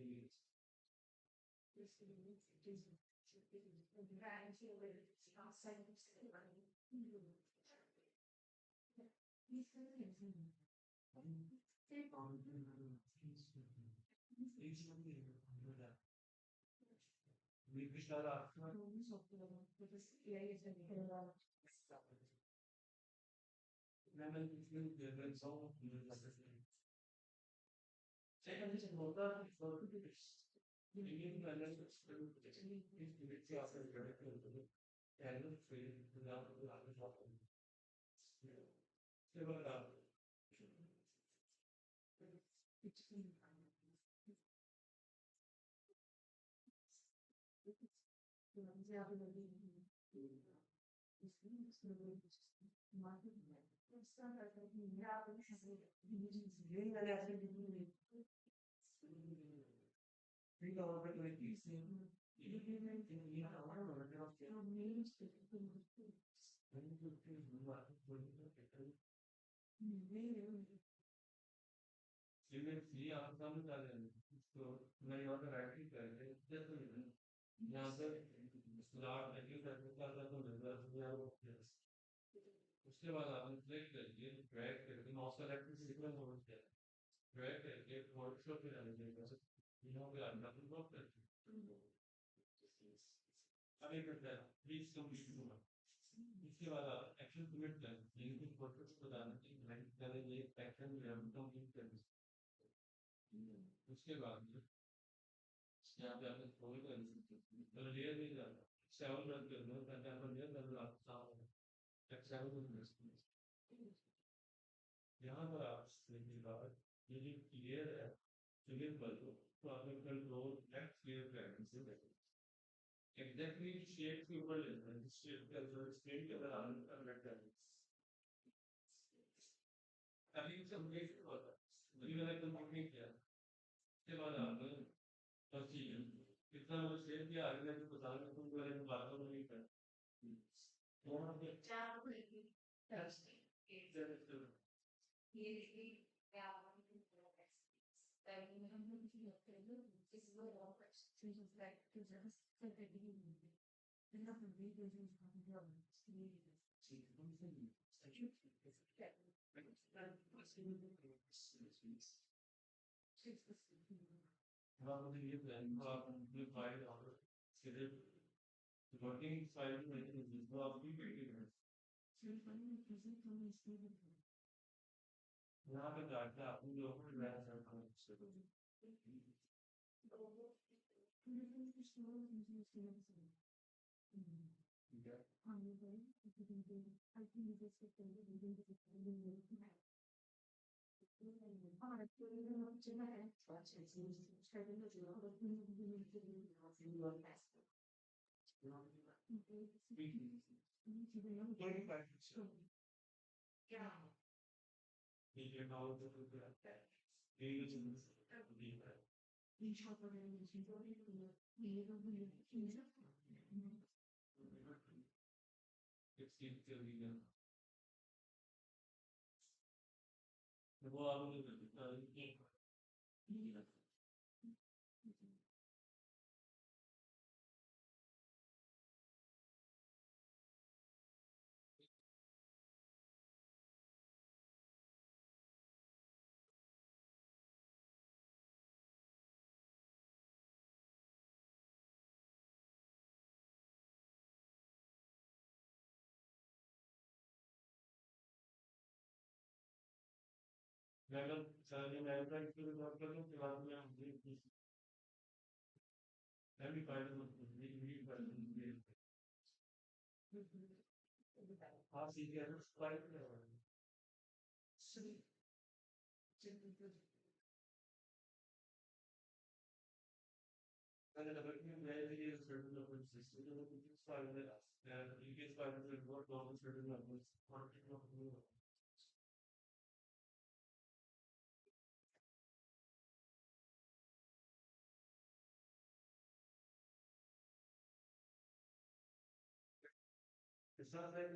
ये आप सामने डाल रहे हैं तो मैं यहाँ पे राइट क्लिक करेंगे जैसे यहाँ पे स्टार्ट एक्टिव करने का तो मिलता है यहाँ पे उसके बाद आपने क्लिक करके ड्रैग करके माउस का लेफ्ट क्लिक करके होल्ड किया ड्रैग करके फोटोशॉप पे जाने के लिए यहाँ पे आप डबल क्लिक करके आगे करता है प्लीज कंप्लीट होगा। इसके बाद आप एक्शन कमिट कर लेकिन कुछ प्रोसेस बताना कि मैं पहले ये एक्शन जो है कंप्लीट कर उसके बाद यहाँ पे आपने थोड़ी कर तो लेयर नहीं जाता सेवन रन कर दो ताकि आपका लेयर नजर आता हो सेवन यहाँ पर आप देखिए बाद ये जो क्लियर है क्लियर कर दो तो आपने कंट्रोल नेक्स्ट क्लियर करने से एग्जैक्टली शेप के ऊपर लेना है शेप का जो स्क्रीन के अंदर आने लगता है अभी सब देख होता है अभी मैंने कंप्लीट नहीं किया उसके बाद आपने बस ठीक है इतना वो शेयर किया आगे जाके बता रहे तुम मेरे बात को नहीं कर वहाँ पे हाँ मुझे ये प्लान था आपने फाइल और सीधे वर्किंग फाइल में जिसको आप भी बैठे हैं यहाँ पे जाके आपने जो है मैं ठीक है ठीक है नाउ तो ये जो है इसकी जल्दी है वो आप मैडम सर मैं के बात कर लूँ के बाद में हम मैं भी फाइल भी फाइल हाँ सीधे file and then where we use certain numbers system, you know, we use five minutes, and you get 500 work on certain numbers, it's not like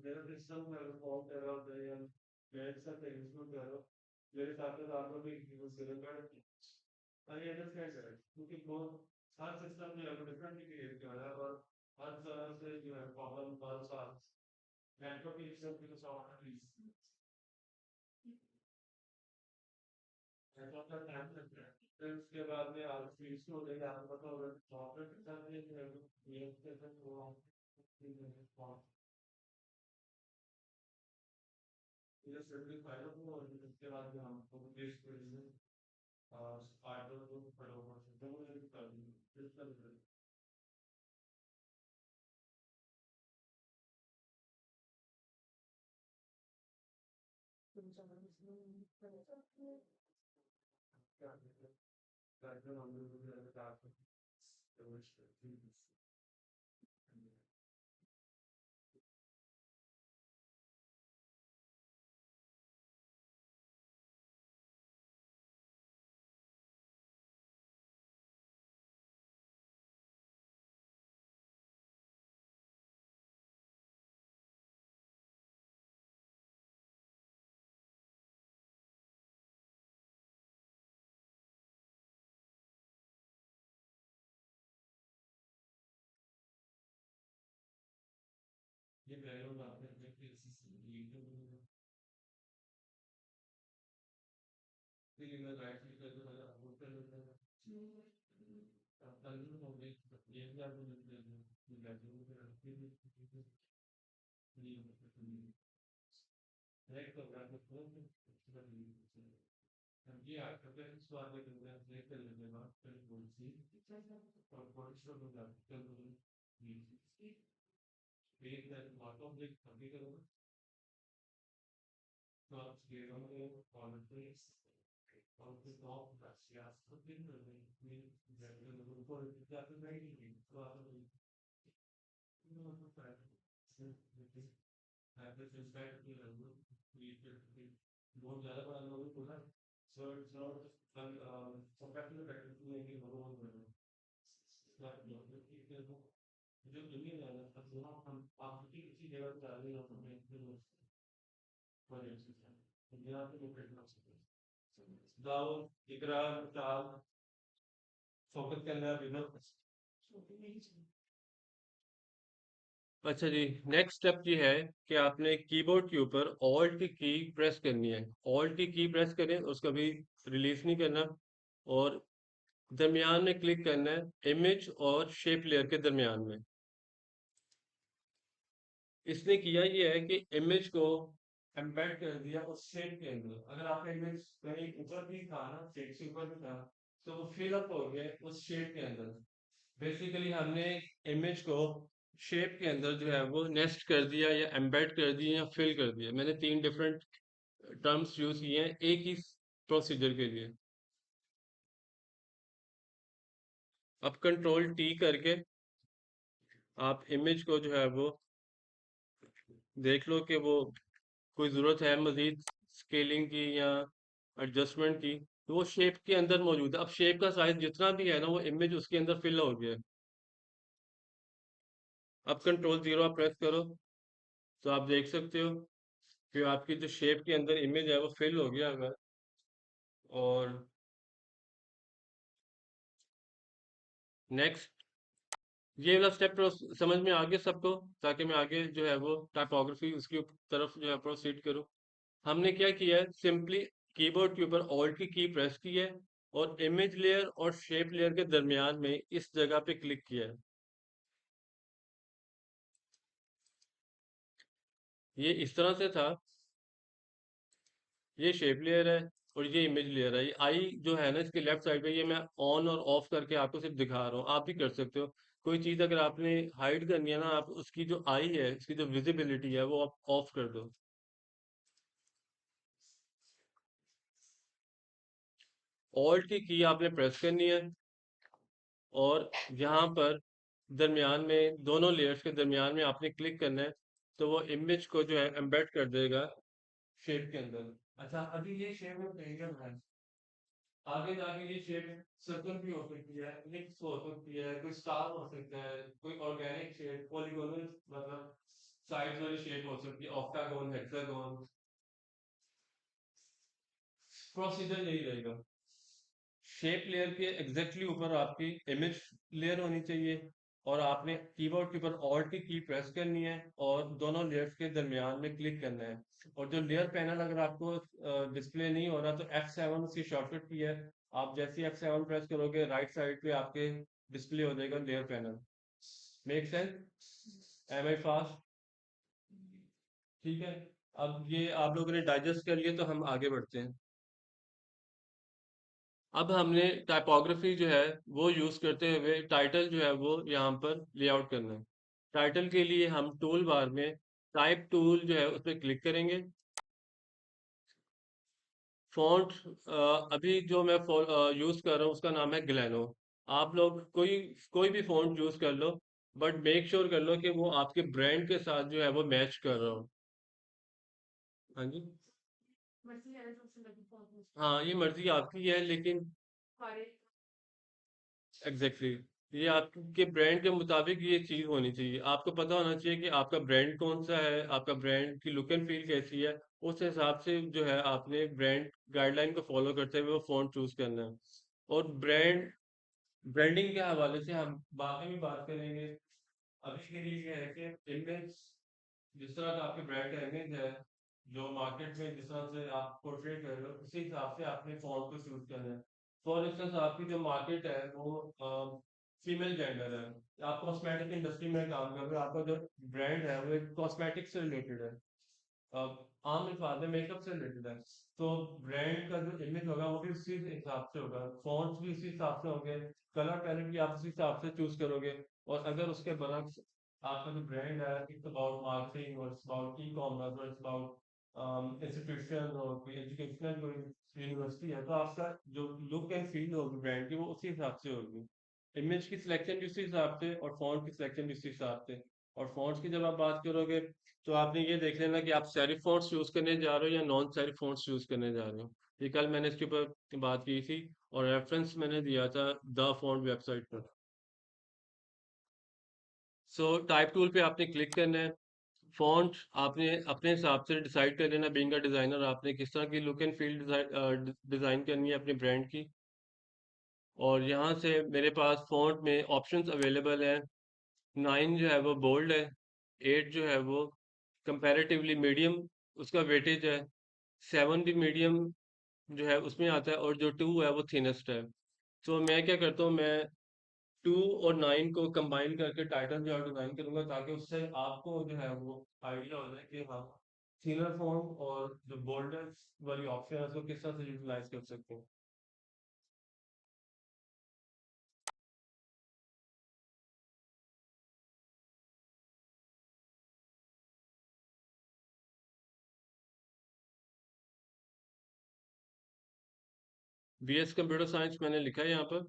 there is some fault around the where it's a things to go. There is after the other week he was given by I understand that. क्योंकि वो हर सिस्टम में अलग डिफरेंट क्रिएट किया है और हर तरह से जो है प्रॉब्लम हर साल नेटवर्क की सिस्टम की सॉफ्टवेयर नेटवर्क का टाइम लगता है फिर उसके बाद में आप फीस हो जाएगा आपको पता होगा सॉफ्टवेयर के साथ ये के साथ वो ये सर्टिफिकेट फाइल हो और उसके बाद में हमको पेश कर देंगे फाइल को पढ़ो तो वो कर देंगे कार्यक्रम हम लोग ये बैकग्राउंड आपने देखिए ये मैं राइट क्लिक करके मैंने अपलोड कर देता हूँ अब कल हो गई ये भी आपको मिल जाएगा अच्छा जी, नेक्स्ट स्टेप ये है कि आपने कीबोर्ड के ऊपर ऑल्ट की प्रेस करनी है। ऑल्ट की प्रेस करें, उसको भी रिलीज नहीं करना, और दरमियान में क्लिक करना है, इमेज और शेप लेयर के दरमियान में। इसने किया ये है कि इमेज को एम्बेड कर दिया उस शेप के अंदर। अगर आपका इमेज कहीं ऊपर भी था ना, शेप से ऊपर भी था, तो वो फिल अप हो गया उस शेप के अंदर। बेसिकली हमने इमेज को शेप के अंदर जो है वो नेस्ट कर दिया, या एम्बेड कर दिया, या फिल कर दिया। मैंने तीन डिफरेंट टर्म्स यूज किए हैं एक ही प्रोसीजर के लिए। अब कंट्रोल टी करके आप इमेज को जो है वो देख लो कि वो कोई ज़रूरत है मज़ीद स्केलिंग की या एडजस्टमेंट की, तो वो शेप के अंदर मौजूद है। अब शेप का साइज जितना भी है ना, वो इमेज उसके अंदर फिल हो गया है। अब कंट्रोल जीरो आप प्रेस करो, तो आप देख सकते हो कि आपकी जो शेप के अंदर इमेज है वो फिल हो गया है। और नेक्स्ट, ये वाला स्टेप समझ में आ गया सबको, ताकि मैं आगे जो है वो टाइपोग्राफी उसकी तरफ जो है प्रोसीड करूँ। हमने क्या किया है, सिंपली कीबोर्ड के ऊपर ऑल्ट की प्रेस की है, और इमेज लेयर और शेप लेयर के दरमियान में इस जगह पे क्लिक किया है। ये इस तरह से था, ये शेप लेयर है और ये इमेज लेयर है। ये आई जो है ना इसके लेफ्ट साइड पे, ये मैं ऑन और ऑफ करके आपको सिर्फ दिखा रहा हूँ, आप भी कर सकते हो। कोई चीज़ अगर आपने हाइड करनी है ना, आप उसकी जो आई है, इसकी जो विजिबिलिटी है, वो आप ऑफ कर दो। ऑल्ट की आपने प्रेस करनी है, और यहाँ पर दरमियान में दोनों लेयर्स के दरमियान में आपने क्लिक करना है, तो वो इमेज को जो है एम्बेड कर देगा शेप के अंदर। अच्छा, अभी ये शेप में मीडियम है, आगे जाके ये शेप सर्कल भी हो सकती है, एलिप्स हो सकती है, कोई स्टार हो सकता है, कोई ऑर्गेनिक शेप, पॉलीगोनल मतलब साइड्स वाली शेप हो सकती है, ऑक्टागोन, हेक्सागोन। प्रोसीजर यही रहेगा। शेप लेयर के एग्जैक्टली ऊपर आपकी इमेज लेयर होनी चाहिए, और आपने कीबोर्ड के ऊपर ऑल्ट की प्रेस करनी है, और दोनों लेयर्स के दरमियान में क्लिक करना है। और जो लेयर पैनल अगर आपको डिस्प्ले नहीं हो रहा, तो F7 उसकी शॉर्टकट की है। आप जैसे ही F7 प्रेस करोगे, राइट साइड पे आपके डिस्प्ले हो जाएगा layer panel. Make sense? Am I fast? ठीक है। अब ये आप लोगों ने डाइजेस्ट कर लिया, तो हम आगे बढ़ते हैं। अब हमने टाइपोग्राफी जो है वो यूज करते हुए टाइटल जो है वो यहाँ पर लेआउट करना है। टाइटल के लिए हम टूल बार में टाइप टूल जो है उस पर क्लिक करेंगे। फॉन्ट, अभी जो मैं यूज कर रहा हूँ उसका नाम है ग्लेनो। आप लोग कोई कोई भी फॉन्ट यूज कर लो, बट मेक श्योर कर लो कि वो आपके ब्रांड के साथ जो है वो मैच कर रहा हो। हाँ जी। हाँ, ये मर्जी आपकी है, लेकिन एग्जैक्टली exactly, ये आपके ब्रांड के मुताबिक ये चीज होनी चाहिए। आपको पता होना चाहिए कि आपका ब्रांड कौन सा है, आपका ब्रांड की लुक एंड फील कैसी है। उस हिसाब से जो है आपने ब्रांड गाइडलाइन को फॉलो करते हुए वो फॉन्ट चूज करना है। और ब्रांडिंग के हवाले से हम बाद में भी बात करेंगे। अभी के लिए ये है कि इमेज, जिस तरह का आपके ब्रांड का इमेज है, जो मार्केट में जिस तरह से आप पोर्ट्रेट कर रहे हो, उसी हिसाब से आपने फॉन्ट को चूज करना है। फॉर इंस्टेंस आपकी जो मार्केट है वो फीमेल जेंडर है, आप कॉस्मेटिक इंडस्ट्री में काम कर रहे हो, आपका जो ब्रांड है वो एक कॉस्मेटिक से रिलेटेड है, आम अल्फाज में मेकअप से रिलेटेड है, तो ब्रांड का जो इमेज होगा वो भी उसी हिसाब से होगा, फॉन्ट्स भी उसी हिसाब से होंगे, कलर पैलेट भी आप उसी हिसाब से चूज करोगे। और अगर उसके बरक्स आपका जो ब्रांड है इट्स अबाउट मार्केटिंग और इट्स अबाउट ई कॉमर्स और इट्स अबाउट इंस्टीट्यूशन और कोई एजुकेशनल कोई यूनिवर्सिटी है, तो आपका जो लुक एंड फील होगी ब्रांड की वो उसी हिसाब से होगी, इमेज की सिलेक्शन भी उसी हिसाब से और फॉन्ट की सिलेक्शन भी उसी हिसाब से। और फॉन्ट्स की जब आप बात करोगे तो आपने ये देख लेना कि आप सेरिफ फॉन्ट्स यूज करने जा रहे हो या नॉन सेरिफ फॉन्ट्स यूज करने जा रहे हो। ये कल मैंने इसके ऊपर बात की थी और रेफरेंस मैंने दिया था द फॉन्ट वेबसाइट पर। सो टाइप टूल पे आपने क्लिक करना है, फॉन्ट आपने अपने हिसाब से डिसाइड कर लेना, बीइंग अ डिजाइनर आपने किस तरह की लुक एंड फील डिजाइन करनी है अपने ब्रांड की। और यहाँ से मेरे पास फॉन्ट में ऑप्शंस अवेलेबल है, 9 जो है वो बोल्ड है, 8 जो है वो कंपैरेटिवली मीडियम उसका वेटेज है, 7 भी मीडियम जो है उसमें आता है, और जो 2 है वो थिनेस्ट है। तो मैं क्या करता हूँ, मैं 2 और 9 को कंबाइन करके टाइटल जो है डिजाइन करूंगा, ताकि उससे आपको जो है वो आइडिया हो जाए कि हाँ थिनर फॉन्ट और जो बोल्डर वाली ऑप्शन है उसको किस तरह से यूटिलाइज कर सकते हैं। बीएस कंप्यूटर साइंस मैंने लिखा है यहाँ पर।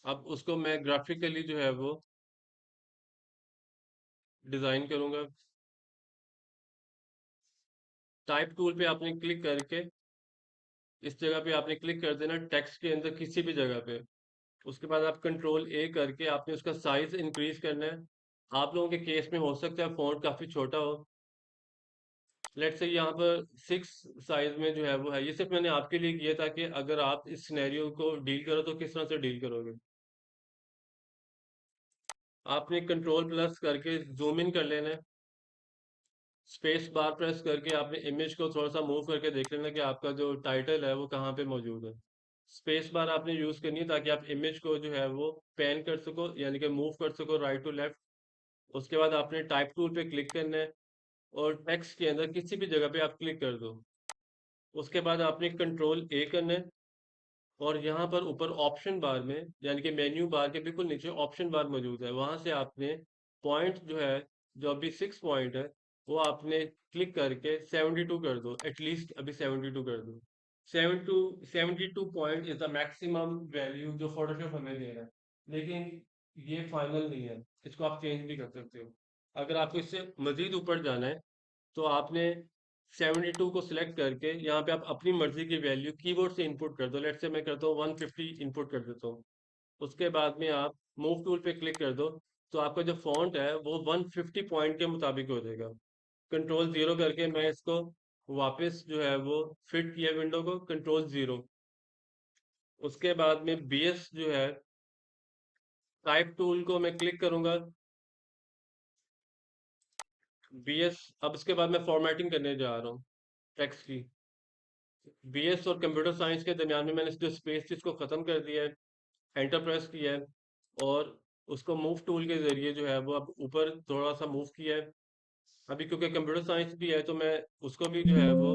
अब उसको मैं ग्राफिकली जो है वो डिजाइन करूंगा। टाइप टूल पे आपने क्लिक करके इस जगह पे आपने क्लिक कर देना टेक्स्ट के अंदर किसी भी जगह पे। उसके बाद आप कंट्रोल ए करके आपने उसका साइज इंक्रीज करना है। आप लोगों के केस में हो सकता है फॉन्ट काफी छोटा हो, लेट्स से यहाँ पर 6 साइज में जो है वो है, ये सिर्फ मैंने आपके लिए किया था कि अगर आप इस सिनेरियो को डील करो तो किस तरह से डील करोगे। आपने कंट्रोल प्लस करके जूम इन कर लेना है, स्पेस बार प्रेस करके आपने इमेज को थोड़ा सा मूव करके देख लेना कि आपका जो टाइटल है वो कहाँ पे मौजूद है। स्पेस बार आपने यूज करनी है ताकि आप इमेज को जो है वो पैन कर सको, यानी कि मूव कर सको राइट टू लेफ्ट। उसके बाद आपने टाइप टूल पे क्लिक करना है और टेक्स्ट के अंदर किसी भी जगह पे आप क्लिक कर दो। उसके बाद आपने कंट्रोल ए करना है और यहाँ पर ऊपर ऑप्शन बार में, यानी कि मेन्यू बार के बिल्कुल नीचे ऑप्शन बार मौजूद है, वहां से आपने पॉइंट जो है, जो अभी 6 पॉइंट है, वो आपने क्लिक करके 72 कर दो, एटलीस्ट अभी 72 कर दो। 72 point is the maximum value जो फोटोशॉप हमें दे रहा है, लेकिन ये फाइनल नहीं है, इसको आप चेंज भी कर सकते हो। अगर आपको इससे मजीद ऊपर जाना है तो आपने 72 को सिलेक्ट करके यहाँ पे आप अपनी मर्जी की वैल्यू कीबोर्ड से इनपुट कर दो, लेट से मैं करता हूँ 150 इनपुट कर देता हूँ। उसके बाद में आप मूव टूल पे क्लिक कर दो, तो आपका जो फॉन्ट है वो 150 पॉइंट के मुताबिक हो जाएगा। कंट्रोल जीरो करके मैं इसको वापस जो है वो फिट किया विंडो को, कंट्रोल जीरो। उसके बाद में बीएस जो है, टाइप टूल को मैं क्लिक करूंगा, बीएस। अब इसके बाद मैं फॉर्मेटिंग करने जा रहा हूँ टेक्स्ट की। बीएस और कंप्यूटर साइंस के दरमियान में मैंने जो स्पेस थी इसको ख़त्म कर दिया है, एंटर प्रेस किया है और उसको मूव टूल के ज़रिए जो है वो अब ऊपर थोड़ा सा मूव किया है। अभी क्योंकि कंप्यूटर साइंस भी है तो मैं उसको भी जो है वो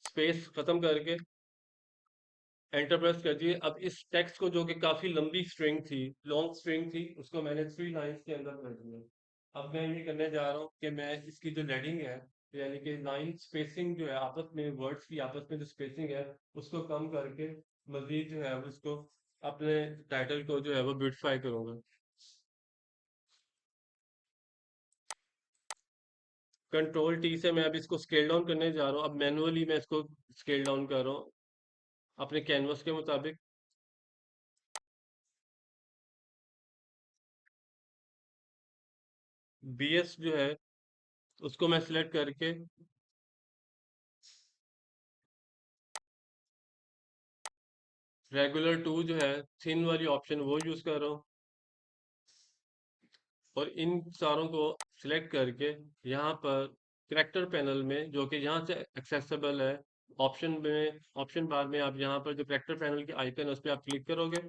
स्पेस ख़त्म करके एंटर प्रेस कर दिए। अब इस टेक्स्ट को, जो कि काफ़ी लंबी स्ट्रिंग थी, लॉन्ग स्ट्रिंग थी, उसको मैंने 3 लाइन्स के अंदर कर दिया। अब मैं ये करने जा रहा हूँ कि मैं इसकी जो लेडिंग है, यानी कि लाइन स्पेसिंग जो है आपस में, वर्ड्स की आपस में जो स्पेसिंग है उसको कम करके मजीद जो है वो उसको अपने टाइटल को जो है वो ब्यूटिफाई करूंगा। कंट्रोल टी से मैं अब इसको स्केल डाउन करने जा रहा हूँ, अब मैनुअली मैं इसको स्केल डाउन कर रहा हूँ अपने कैनवस के मुताबिक। बीएस जो है उसको मैं सिलेक्ट करके रेगुलर टू जो है थिन वाली ऑप्शन वो यूज कर रहा हूँ, और इन सारों को सिलेक्ट करके यहाँ पर करेक्टर पैनल में, जो कि यहाँ से एक्सेसिबल है, ऑप्शन बार में आप यहाँ पर जो करेक्टर पैनल के आइकन है उस पर आप क्लिक करोगे।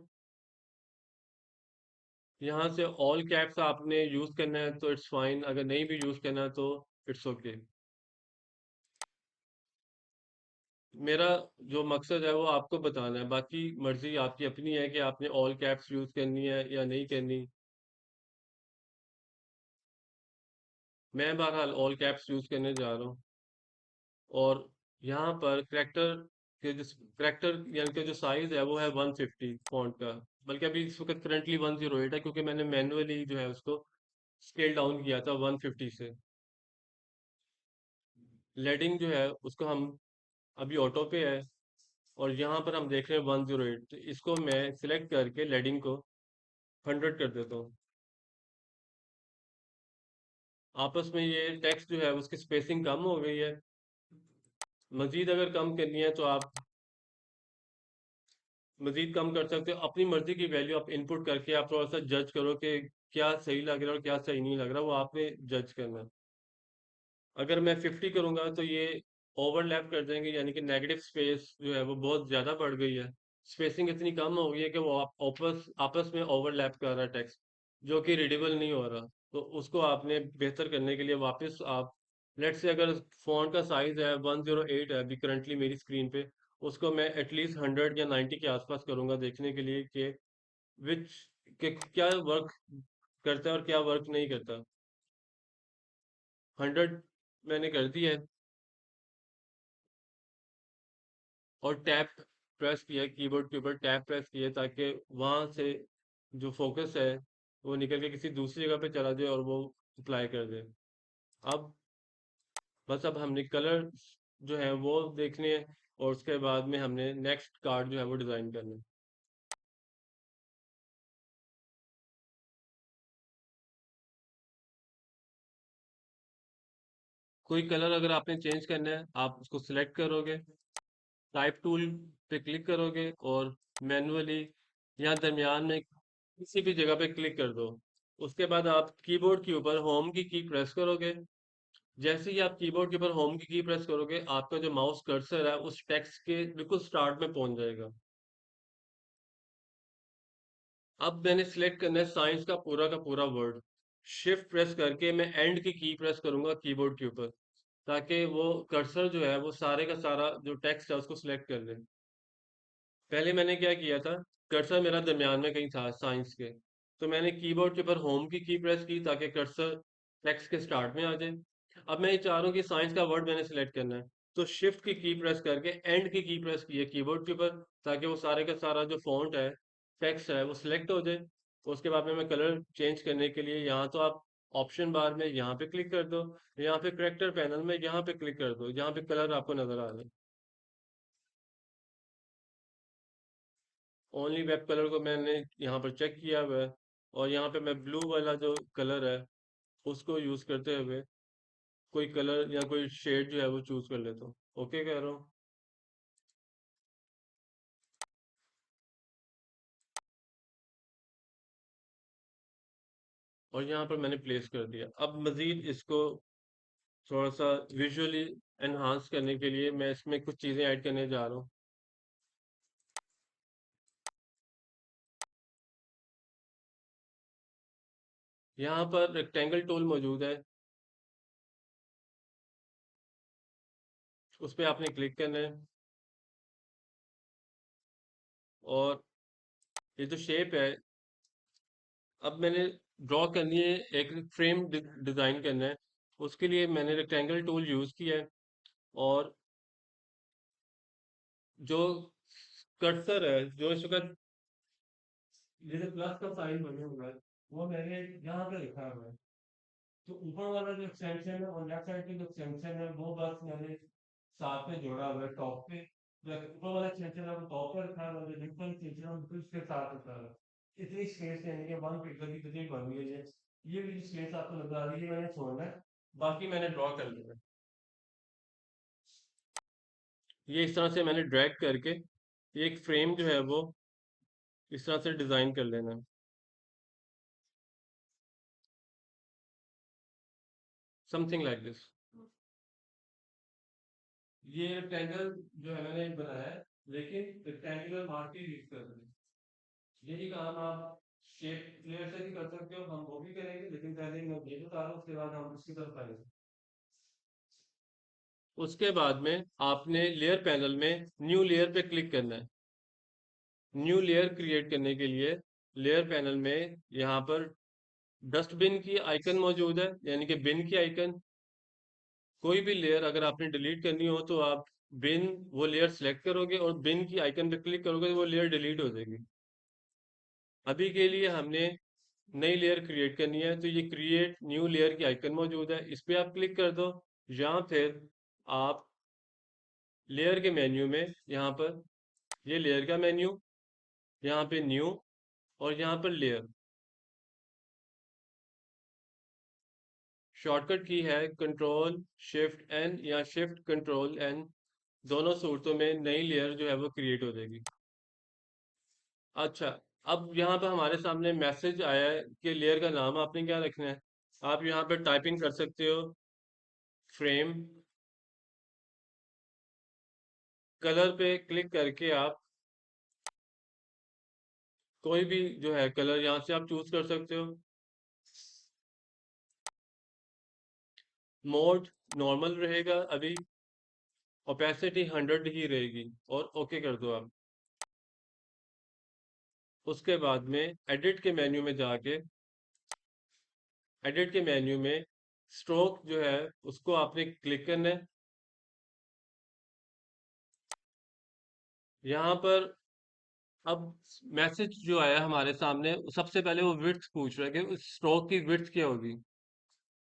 यहाँ से ऑल कैप्स आपने यूज करना है तो इट्स फाइन, अगर नहीं भी यूज करना है तो इट्स ओके। मेरा जो मकसद है वो आपको बताना है, बाकी मर्जी आपकी अपनी है कि आपने ऑल कैप्स यूज करनी है या नहीं करनी। मैं बहरहाल ऑल कैप्स यूज करने जा रहा हूँ। और यहाँ पर करेक्टर यानी कि जो साइज है वो है 150 फॉन्ट का। बल्कि अभी इस वक्त करंटली 108 है, क्योंकि मैंने मैनुअली जो है उसको स्केल डाउन किया था 150 से। लेडिंग जो है उसको हम अभी ऑटो पे है, और यहाँ पर हम देख रहे हैं 108, तो इसको मैं सिलेक्ट करके लेडिंग को 100 कर देता हूँ। आपस में ये टेक्स्ट जो है उसकी स्पेसिंग कम हो गई है। मजीद अगर कम करनी है तो आप मजीद कम कर सकते हो, अपनी मर्जी की वैल्यू आप इनपुट करके आप थोड़ा सा जज करो कि क्या सही लग रहा है और क्या सही नहीं लग रहा, वो आपने जज करना है। अगर मैं 50 करूंगा तो ये ओवरलैप कर देंगे, यानी कि नेगेटिव स्पेस जो है वो बहुत ज्यादा बढ़ गई है। स्पेसिंग इतनी कम हो गई है कि वो आपस आपस में ओवरलैप कर रहा है टेक्स्ट, जो कि रीडेबल नहीं हो रहा। तो उसको आपने बेहतर करने के लिए वापस आप, लेट से अगर फ़ॉन्ट का साइज है 108 है अभी करंटली मेरी स्क्रीन पे, उसको मैं एटलीस्ट 100 या 90 के आसपास करूंगा, देखने के लिए कि विच के क्या वर्क करता है और क्या वर्क नहीं करता। 100 मैंने कर दिया है। और टैप प्रेस किया कीबोर्ड के ऊपर, टैप प्रेस किया ताकि वहां से जो फोकस है वो निकल के किसी दूसरी जगह पे चला जाए और वो अप्लाई कर दे। अब बस अब हमने कलर जो है वो देखने हैं, और उसके बाद में हमने नेक्स्ट कार्ड जो है वो डिजाइन करना है। कोई कलर अगर आपने चेंज करना है आप उसको सिलेक्ट करोगे, टाइप टूल पे क्लिक करोगे, और मैनुअली यहाँ दरमियान में किसी भी जगह पे क्लिक कर दो। उसके बाद आप कीबोर्ड के ऊपर होम की प्रेस करोगे। जैसे ही आप कीबोर्ड के ऊपर होम की प्रेस करोगे, आपका जो माउस कर्सर है उस टेक्स्ट के बिल्कुल स्टार्ट में पहुंच जाएगा। अब मैंने सिलेक्ट करना है साइंस का पूरा वर्ड। शिफ्ट प्रेस करके मैं एंड की प्रेस करूंगा कीबोर्ड के ऊपर, ताकि वो कर्सर जो है वो सारे का सारा जो टेक्स्ट है उसको सिलेक्ट कर ले। पहले मैंने क्या किया था, कर्सर मेरा दरमियान में कहीं था साइंस के, तो मैंने कीबोर्ड के ऊपर होम की प्रेस की ताकि कर्सर टेक्स्ट के स्टार्ट में आ जाए। अब मैं ये चाह रहा हूँ कि साइंस का वर्ड मैंने सिलेक्ट करना है, तो शिफ्ट की प्रेस करके एंड की प्रेस की है कीबोर्ड के ऊपर, ताकि वो सारे का सारा जो फॉन्ट है, टेक्स्ट है, वो सिलेक्ट हो जाए। उसके बाद में मैं कलर चेंज करने के लिए यहाँ तो आप ऑप्शन बार में यहाँ पे क्लिक कर दो, यहाँ पे करेक्टर पैनल में यहाँ पे क्लिक कर दो, यहाँ पे कलर आपको नजर आ जाए। ओनली वेब कलर को मैंने यहाँ पर चेक किया हुआ है, और यहाँ पे मैं ब्लू वाला जो कलर है उसको यूज करते हुए कोई कलर या कोई शेड जो है वो चूज कर लेता हूँ। ओके कह रहा हूँ। और यहाँ पर मैंने प्लेस कर दिया। अब मजीद इसको थोड़ा सा विजुअली एनहांस करने के लिए मैं इसमें कुछ चीज़ें ऐड करने जा रहा हूँ। यहाँ पर रेक्टेंगल टूल मौजूद है, उस पर आपने क्लिक करना है। और ये जो शेप है, अब मैंने ड्रॉ करनी है, एक फ्रेम डिजाइन करना है। उसके लिए मैंने रेक्टेंगल टूल यूज किया है, और जो कर्सर है जो इस वक्त जैसे प्लस का साइन बने हुआ है, वो मैंने यहाँ पे लिखा हुआ है। तो ऊपर वाला जो एक्सटेंशन है और लेफ्ट साइड की जो एक्सटेंशन है वो बस मैंने साथ में जोड़ा हुआ है टॉप पे। जो ऊपर वाला एक्सटेंशन है वो टॉप पे रखा हुआ है, जो नीचे वाला एक्सटेंशन है वो बिल्कुल उसके साथ रखा हुआ है। इतनी स्पेस यानी कि 1 पिक्सल की कितनी बन गई है। ये भी स्पेस आपको नजर आ रही है, मैंने छोड़ना है, बाकी मैंने ड्रॉ कर लिया है। ये इस तरह से मैंने ड्रैग करके एक फ्रेम जो है वो इस तरह से डिजाइन कर लेना है। Something like this. ये रेक्टेंगल जो है मैंने एक बनाया है, लेकिन रेक्टेंगुलर मार्क ही यूज कर रहे हैं। यही काम आप शेप लेयर से भी कर सकते हो, हम वो भी करेंगे, लेकिन पहले मैं ये बता रहा हूँ, उसके बाद हम उसकी तरफ आएंगे। उसके बाद में आपने लेयर पैनल में न्यू लेयर पे क्लिक करना है। न्यू लेयर क्रिएट करने के लिए लेयर पैनल में यहाँ पर डस्टबिन की आइकन मौजूद है, यानी कि बिन की आइकन। कोई भी लेयर अगर आपने डिलीट करनी हो तो आप बिन वो लेयर सेलेक्ट करोगे और बिन की आइकन पे क्लिक करोगे तो वो लेयर डिलीट हो जाएगी। अभी के लिए हमने नई लेयर क्रिएट करनी है, तो ये क्रिएट न्यू लेयर की आइकन मौजूद है, इस पे आप क्लिक कर दो। या फिर आप लेयर के मेन्यू में यहाँ पर, ये लेयर का मेन्यू, यहाँ पे न्यू और यहाँ पर लेयर। शॉर्टकट की है कंट्रोल शिफ्ट एन या शिफ्ट कंट्रोल एन, दोनों सूरतों में नई लेयर जो है वो क्रिएट हो जाएगी। अच्छा, अब यहाँ पे हमारे सामने मैसेज आया है कि लेयर का नाम आपने क्या रखना है। आप यहाँ पे टाइपिंग कर सकते हो फ्रेम। कलर पे क्लिक करके आप कोई भी जो है कलर यहाँ से आप चूज कर सकते हो। मोड नॉर्मल रहेगा अभी, ओपेसिटी 100 ही रहेगी, और ओके कर दो आप। उसके बाद में एडिट के मेन्यू में जाके, एडिट के मेन्यू में स्ट्रोक जो है उसको आपने क्लिक करना है। यहाँ पर अब मैसेज जो आया हमारे सामने, सबसे पहले वो विड्थ पूछ रहा है कि उस स्ट्रोक की विड्थ क्या होगी।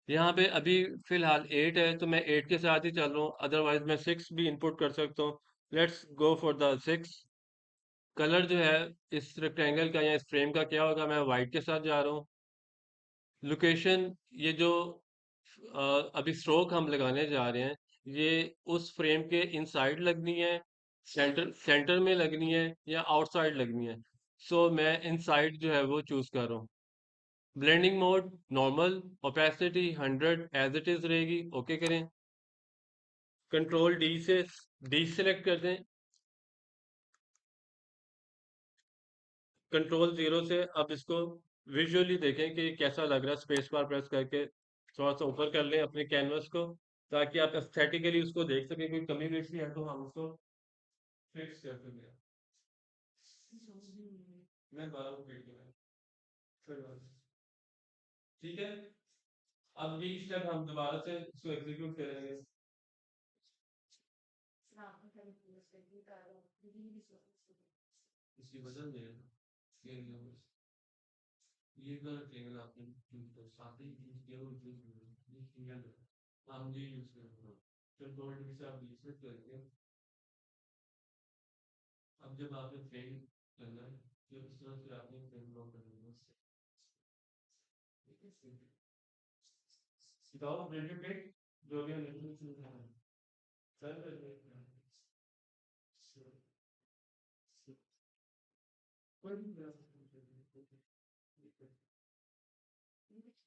यहाँ पे अभी फिलहाल 8 है, तो मैं 8 के साथ ही चल रहा हूँ, अदरवाइज मैं 6 भी इनपुट कर सकता हूँ। Let's go for the 6। Colour जो है इस रेक्टेंगल का या इस फ्रेम का क्या होगा, मैं वाइट के साथ जा रहा हूँ। लोकेशन, ये जो अभी स्ट्रोक हम लगाने जा रहे हैं, ये उस फ्रेम के इनसाइड लगनी है, सेंटर सेंटर में लगनी है, या आउटसाइड लगनी है। सो मैं इनसाइड जो है वो चूज कर रहा हूँ। Blending mode normal, opacity 100 as it is रहेगी, ओके करें। कंट्रोल डी से डी सेलेक्ट कर दें। कंट्रोल जीरो से अब इसको विजुअली देखें कि कैसा लग रहा है, स्पेस बार प्रेस करके थोड़ा सा ऊपर कर लें अपने कैनवस को, ताकि आप एस्थेटिकली उसको देख सकें, कोई कमी बेशी है तो हम उसको फिक्स कर सकें। मैं 12 को पेट में फिर ठीक है। अब ये स्टेप हम दोबारा से इसको एग्जीक्यूट करेंगे। इसकी वजह ये ये गलत लेवल आपने यूज कर साथ ही यूज किया और यूज किया हम ये यूज कर रहे हैं। तो गवर्नमेंट से आप रिसर्च करके, अब जब आपने फ्रेम करना है, जब इस तरह से आपने फ्रेम ड्रॉ करना है, सिताओ रेडियो पे जो भी हमने चुना है सर कोई भी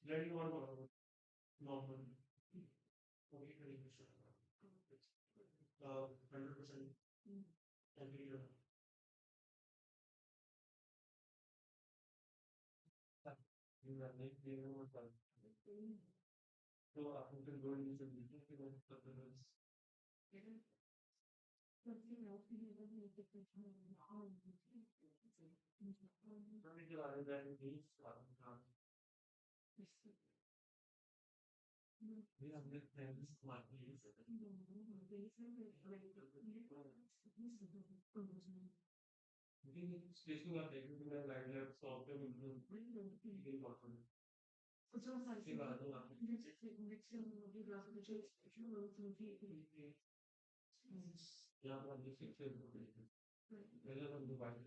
रेडियो नॉर्मल नॉर्मल 100% तो आपको फिर दो नीचे दीजिए कि वो के बारे में भी हमने स्टेशन आप देखें तो मैं गाइडलाइन सॉफ्टवेयर में उसके बाद आप यहाँ पर आप देख सकते हैं पहले हम डिवाइड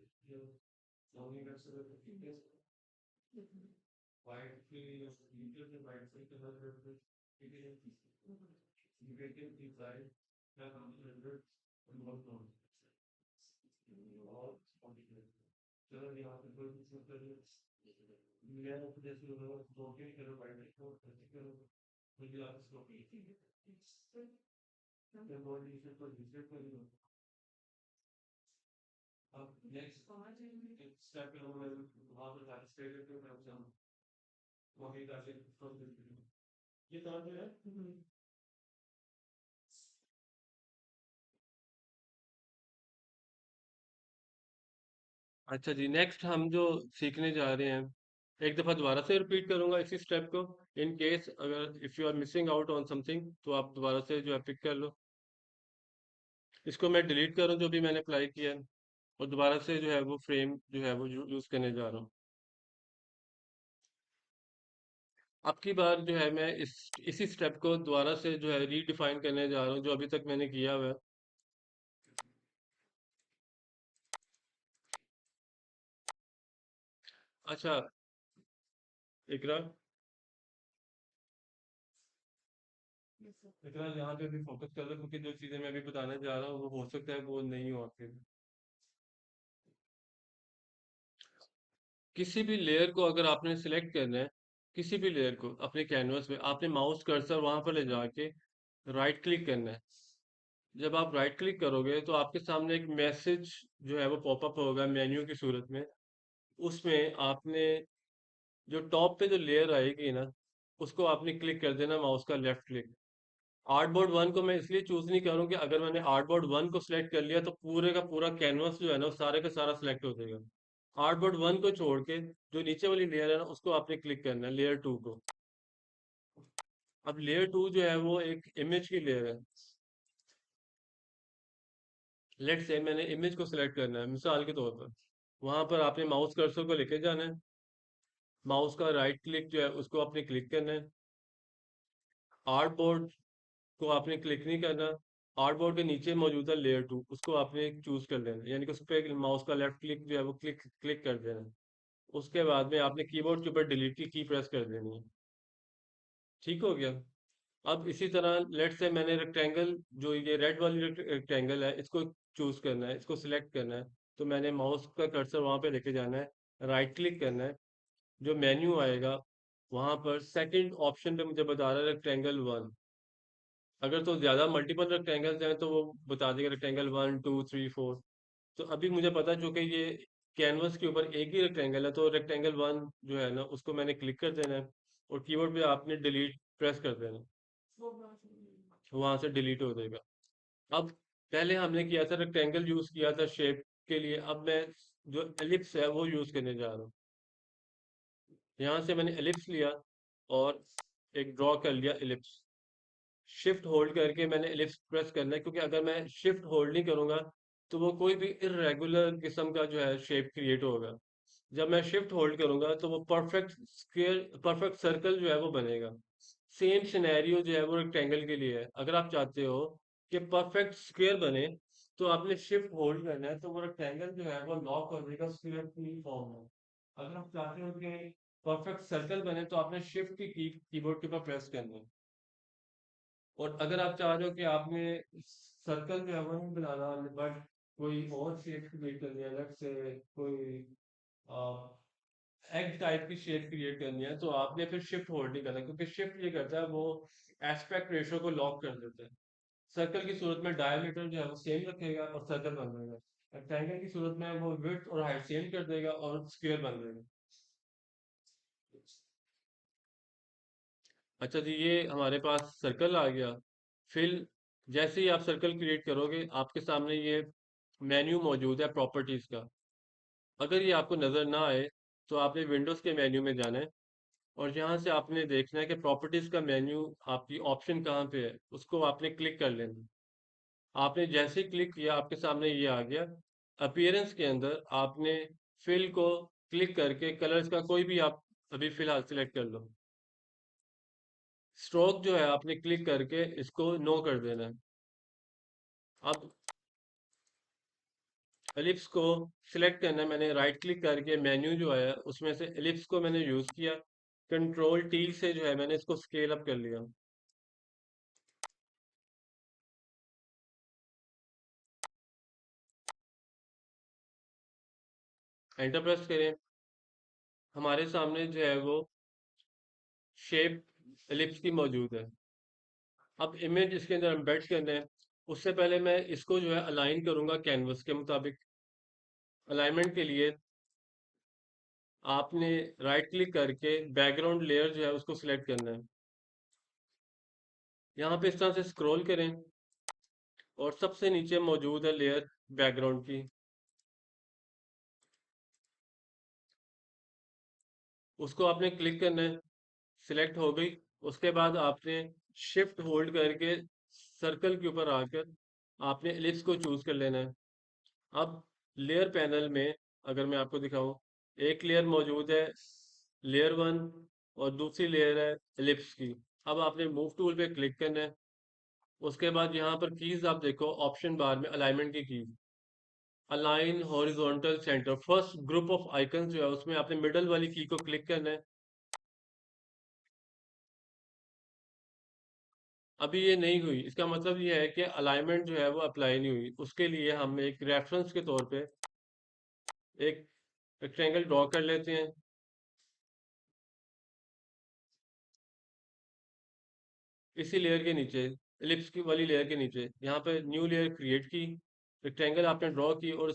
लॉगिंग कर सकते हैं वाइड के मीटर के वाइड से कलर करते हैं यूरेटिव डिजाइन का काम हंड्रेड इन्वॉल्व और चलो यहाँ पे कोई कुछ मतलब मैं जैसे दो के करो वाइड को करो मुझे आप इसको अब नेक्स्ट स्टेप पे हम वहाँ पर पार्टिसिपेट करते हैं, वहीं जाके ये तरह जो है। अच्छा जी, नेक्स्ट हम जो सीखने जा रहे हैं, एक दफ़ा दोबारा से रिपीट करूंगा इसी स्टेप को। इन केस अगर if you are missing out on something तो आप दोबारा से जो है पिक कर लो। इसको मैं डिलीट करूं जो भी मैंने अप्लाई किया है, और दोबारा से जो है वो फ्रेम जो है वो यूज़ करने जा रहा हूँ। अब की बार जो है मैं इसी स्टेप को दोबारा से जो है रीडिफाइन करने जा रहा हूँ जो अभी तक मैंने किया हुआ है। अच्छा, इकरा, इकरा यहाँ पे भी फोकस कर लो, क्योंकि जो चीज़ें मैं अभी बताने जा रहा हूँ वो हो सकता है वो नहीं हो आपके। किसी भी लेयर को अगर आपने सिलेक्ट करना है, किसी भी लेयर को अपने कैनवस में, आपने माउस कर्सर वहां पर ले जाके राइट क्लिक करना है। जब आप राइट क्लिक करोगे तो आपके सामने एक मैसेज जो है वो पॉपअप होगा मेन्यू की सूरत में। उसमें आपने जो टॉप पे जो लेयर आएगी ना, उसको आपने क्लिक कर देना, माउस का लेफ्ट क्लिक। आर्टबोर्ड वन को मैं इसलिए चूज नहीं करूँ कि अगर मैंने आर्टबोर्ड वन को सिलेक्ट कर लिया तो पूरे का पूरा कैनवस जो है ना वो सारे का सारा सिलेक्ट हो जाएगा। आर्टबोर्ड वन को छोड़ के जो नीचे वाली लेयर है ना उसको आपने क्लिक करना है, लेयर टू को। अब लेयर टू जो है वो एक इमेज की लेयर है। लेट से मैंने इमेज को सिलेक्ट करना है मिसाल के तौर पर, वहां पर आपने माउस कर्सर को लेके जाना है। माउस का राइट क्लिक जो है उसको आपने क्लिक करना है। आर्टबोर्ड को आपने क्लिक नहीं करना। आर्टबोर्ड के नीचे मौजूद है लेयर टू, उसको आपने चूज कर लेना, यानी कि उस पर माउस का लेफ्ट क्लिक जो है वो क्लिक क्लिक कर देना। उसके बाद में आपने कीबोर्ड के ऊपर डिलीट की प्रेस कर देनी है। ठीक हो गया। अब इसी तरह लेट से मैंने रेक्टेंगल, जो ये रेड वाली रेक्टेंगल है, इसको चूज करना है, इसको सिलेक्ट करना है। तो मैंने माउस का कर्सर वहां पे लेके जाना है, राइट क्लिक करना है। जो मेन्यू आएगा वहां पर सेकंड ऑप्शन पे मुझे बता रहा है रेक्टेंगल वन। अगर तो ज्यादा मल्टीपल रेक्टेंगल्स हैं तो वो बता देगा rectangle one two three four. तो अभी मुझे पता है चूंकि ये कैनवस के ऊपर एक ही रेक्टेंगल है, तो रेक्टेंगल वन जो है ना उसको मैंने क्लिक कर देना है, और कीबोर्ड पे आपने डिलीट प्रेस कर देना, वहां से डिलीट हो जाएगा। अब पहले हमने किया था रेक्टेंगल यूज किया था शेप के लिए, अब मैं जो एलिप्स है वो यूज करने जा रहा हूँ। यहाँ से मैंने एलिप्स लिया और एक ड्रॉ कर लिया एलिप्स। शिफ्ट होल्ड करके मैंने एलिप्स प्रेस करना है, क्योंकि अगर मैं शिफ्ट होल्ड नहीं करूंगा तो वो कोई भी इरेगुलर किस्म का जो है शेप क्रिएट होगा। जब मैं शिफ्ट होल्ड करूंगा तो वो परफेक्ट स्क्वायर, परफेक्ट सर्कल जो है वो बनेगा। सेम सिनेरियो जो है वो रेक्टेंगल के लिए है। अगर आप चाहते हो कि परफेक्ट स्क्वायर बने तो आपने शिफ्ट होल्ड करना है, तो वो रेक्टेंगल जो है वो लॉक कर देगा स्क्वायर की फॉर्म में। अगर आप चाहते हो कि परफेक्ट सर्कल बने तो आपने शिफ्ट की कीबोर्ड के ऊपर प्रेस करना है। और अगर आप चाह रहे हो कि आपने सर्कल जो है वो नहीं बनाना, बट कोई और शेप क्रिएट करनी है, अलग से कोई एग टाइप की शेप क्रिएट करनी है, तो आपने फिर शिफ्ट होल्ड नहीं करना, क्योंकि शिफ्ट ये करता है वो एस्पेक्ट रेशो को लॉक कर देता है। सर्कल की सूरत में डायमीटर जो है वो सेम रखेगा और सर्कल बन जाएगा। रेक्टेंगल की सूरत में वो विड्थ और हाइट सेम कर देगा और स्क्वायर बन जाएगा। अच्छा जी, ये हमारे पास सर्कल आ गया। फिर जैसे ही आप सर्कल क्रिएट करोगे आपके सामने ये मेन्यू मौजूद है प्रॉपर्टीज का। अगर ये आपको नजर ना आए तो आपने विंडोज के मेन्यू में जाना है, और यहाँ से आपने देखना है कि प्रॉपर्टीज का मेन्यू आपकी ऑप्शन कहाँ पे है, उसको आपने क्लिक कर लेना। आपने जैसे ही क्लिक किया आपके सामने ये आ गया। अपीयरेंस के अंदर आपने फिल को क्लिक करके कलर्स का कोई भी आप अभी फिलहाल सिलेक्ट कर लो। स्ट्रोक जो है आपने क्लिक करके इसको नो कर देना है। अब एलिप्स को सिलेक्ट करना है, मैंने राइट क्लिक करके मेन्यू जो है उसमें से एलिप्स को मैंने यूज किया। कंट्रोल टी से जो है मैंने इसको स्केल अप कर लिया। एंटर प्रेस करें, हमारे सामने जो है वो शेप एलिप्स की मौजूद है। अब इमेज इसके अंदर एम्बेड करना है। उससे पहले मैं इसको जो है अलाइन करूंगा कैनवस के मुताबिक। अलाइनमेंट के लिए आपने राइट क्लिक करके बैकग्राउंड लेयर जो है उसको सिलेक्ट करना है। यहाँ पे इस तरह से स्क्रॉल करें और सबसे नीचे मौजूद है लेयर बैकग्राउंड की, उसको आपने क्लिक करना है। सिलेक्ट हो गई। उसके बाद आपने शिफ्ट होल्ड करके सर्कल के ऊपर आकर आपने एलिप्स को चूज कर लेना है। अब लेयर पैनल में अगर मैं आपको दिखाऊं, एक लेयर मौजूद है लेयर वन और दूसरी लेयर है एलिप्स की। अब आपने मूव टूल पे क्लिक करना है। उसके बाद यहाँ पर कीज आप देखो ऑप्शन बार में अलाइनमेंट की keys, align horizontal centre first group of icon जो है उसमें आपने मिडल वाली की को क्लिक करना है। अभी ये नहीं हुई, इसका मतलब ये है कि अलाइनमेंट जो है वो अप्लाई नहीं हुई। उसके लिए हम एक रेफरेंस के तौर पे एक रेक्टेंगल ड्रॉ कर लेते हैं। इसी लेयर के नीचे, एलिप्स की वाली लेयर के नीचे यहाँ पे न्यू लेयर क्रिएट की, रेक्टेंगल आपने ड्रॉ की और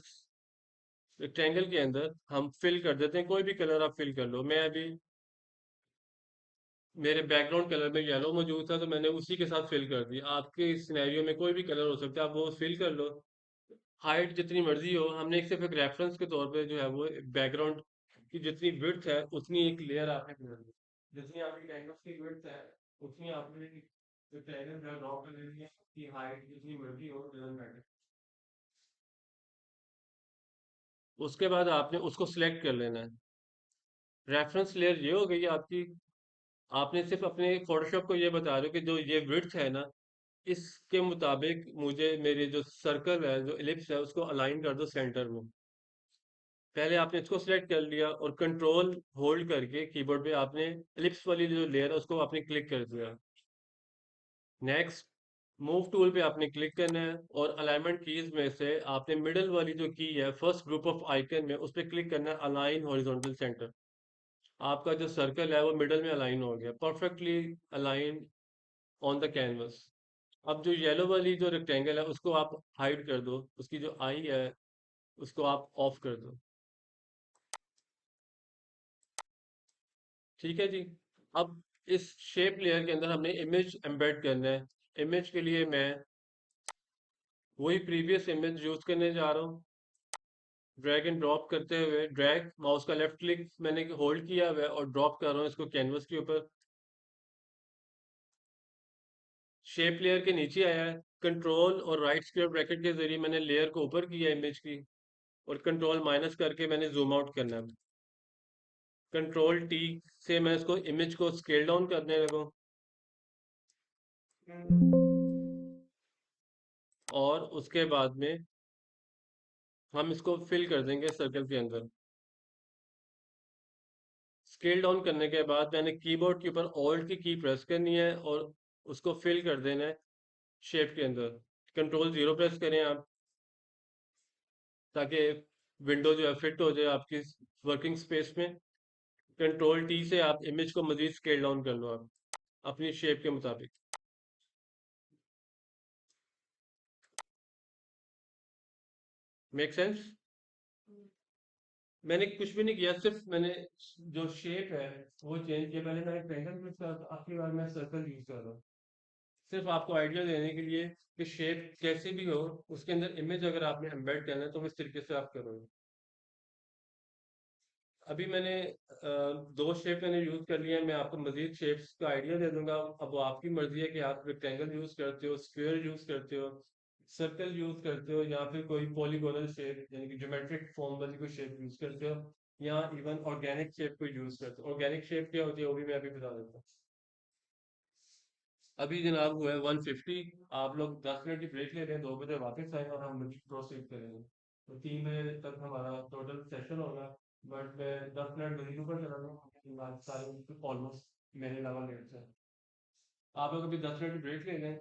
रेक्टेंगल के अंदर हम फिल कर देते हैं। कोई भी कलर आप फिल कर लो। मैं अभी मेरे बैकग्राउंड कलर में येलो मौजूद था तो मैंने उसी के साथ फिल कर दिया। आपके सिनेरियो में कोई भी कलर हो सकता है, आप वो फिल कर लो। हाइट जितनी मर्जी हो, हमने एक सिर्फ एक रेफरेंस के तौर पे जो है वो बैकग्राउंड की जितनी विड्थ है उतनी एक लेयर आपने कर दी। जितनी आपकी कैनवस की विड्थ है उतनी आपने ट्रायंगल जो ड्रॉ कर लेनी है कि हाइट जितनी मर्जी हो, डजंट मैटर। उसके बाद आपने उसको सिलेक्ट कर लेना है। रेफरेंस लेयर ये हो गई आपकी। आपने सिर्फ अपने फोटोशॉप को ये बता रहे हो कि जो ये विड्थ है ना, इसके मुताबिक मुझे मेरी जो सर्कल है जो एलिप्स है उसको अलाइन कर दो सेंटर में। पहले आपने इसको सिलेक्ट कर लिया और कंट्रोल होल्ड करके कीबोर्ड पे आपने एलिप्स वाली जो लेयर है उसको आपने क्लिक कर दिया। नेक्स्ट मूव टूल पे आपने क्लिक करना है और अलाइनमेंट कीज में से आपने मिडल वाली जो की है फर्स्ट ग्रुप ऑफ आइकन में उस पर क्लिक करना है, अलाइन हॉरिजॉन्टल सेंटर। आपका जो सर्कल है वो मिडल में अलाइन हो गया, perfectly align on the canvas. अब जो येलो वाली जो रेक्टेंगल है उसको आप हाइड कर दो, उसकी जो आई है उसको आप ऑफ कर दो। ठीक है जी। अब इस शेप लेयर के अंदर हमने इमेज एम्बेड करना है। इमेज के लिए मैं वही प्रीवियस इमेज यूज करने जा रहा हूँ। ड्रैग एंड ड्रॉप करते हुए, ड्रैग माउस का लेफ्ट क्लिक मैंने होल्ड किया हुआ है और ड्रॉप कर रहा हूँ इसको कैनवस के ऊपर। शेप लेयर के नीचे आया है। कंट्रोल और राइट स्क्वायर ब्रैकेट के जरिए मैंने लेयर को ऊपर किया इमेज की, और कंट्रोल माइनस करके मैंने जूम आउट करना है। कंट्रोल टी से मैं इसको इमेज को स्केल डाउन करने लगा और उसके बाद में हम इसको फिल कर देंगे सर्कल के अंदर। स्केल डाउन करने के बाद मैंने कीबोर्ड के ऊपर ऑल्ट की प्रेस करनी है और उसको फिल कर देना है शेप के अंदर। कंट्रोल जीरो प्रेस करें आप, ताकि विंडो जो है फिट हो जाए आपकी वर्किंग स्पेस में। कंट्रोल टी से आप इमेज को मजीद स्केल डाउन कर लो आप अपनी शेप के मुताबिक। Make sense? मैंने कुछ भी नहीं किया, सिर्फ मैंने जो शेप है वो चेंज किया। पहले मैं ट्रायंगल यूज कर रहा था, आखिरी बार मैं सर्कल यूज कर रहा हूँ। सिर्फ आपको आइडिया देने के लिए कि शेप कैसे भी हो, उसके अंदर इमेज अगर आपने एम्बेड करना है तो इस तरीके से आप करोगे। अभी मैंने दो शेप मैंने यूज कर लिए हैं। मैं आपको मजीद शेप्स का आइडिया दे दूंगा। अब वो आपकी मर्जी है कि आप रेक्टेंगल यूज करते हो, स्क्वायर यूज करते हो, सर्कल यूज करते हो, या फिर कोई पॉलीगोनल शेप यानी कि ज्योमेट्रिक फॉर्म वाली कोई शेप यूज करते हो, या इवन ऑर्गेनिक शेप को यूज करते हो। ऑर्गेनिक शेप क्या होती है वो भी मैं अभी बता देता हूँ। अभी जनाब हुआ है 1:50। आप लोग 10 मिनट की ब्रेक ले रहे हैं, 2 बजे वापस आए और हम प्रोसीड करेंगे। तो 3 बजे तक हमारा टोटल सेशन होगा। बट मैं 10 मिनट जल्दी ऊपर चला जाऊँ, आज सारे ऑलमोस्ट मेरे अलावा लेट से। आप लोग अभी 10 मिनट की ब्रेक ले लें,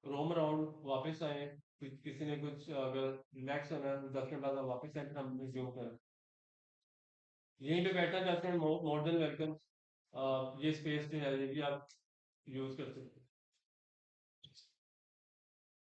रोम अराउंड वापस आए। किसी ने कुछ अगर रिलैक्स होना है तो 10 मिनट बाद आप वापस आए, फिर हम रिज्यूम करें। यहीं पे बैठना चाहते हैं, मोर देन वेलकम। ये स्पेस जो है ये भी आप यूज कर सकते हैं।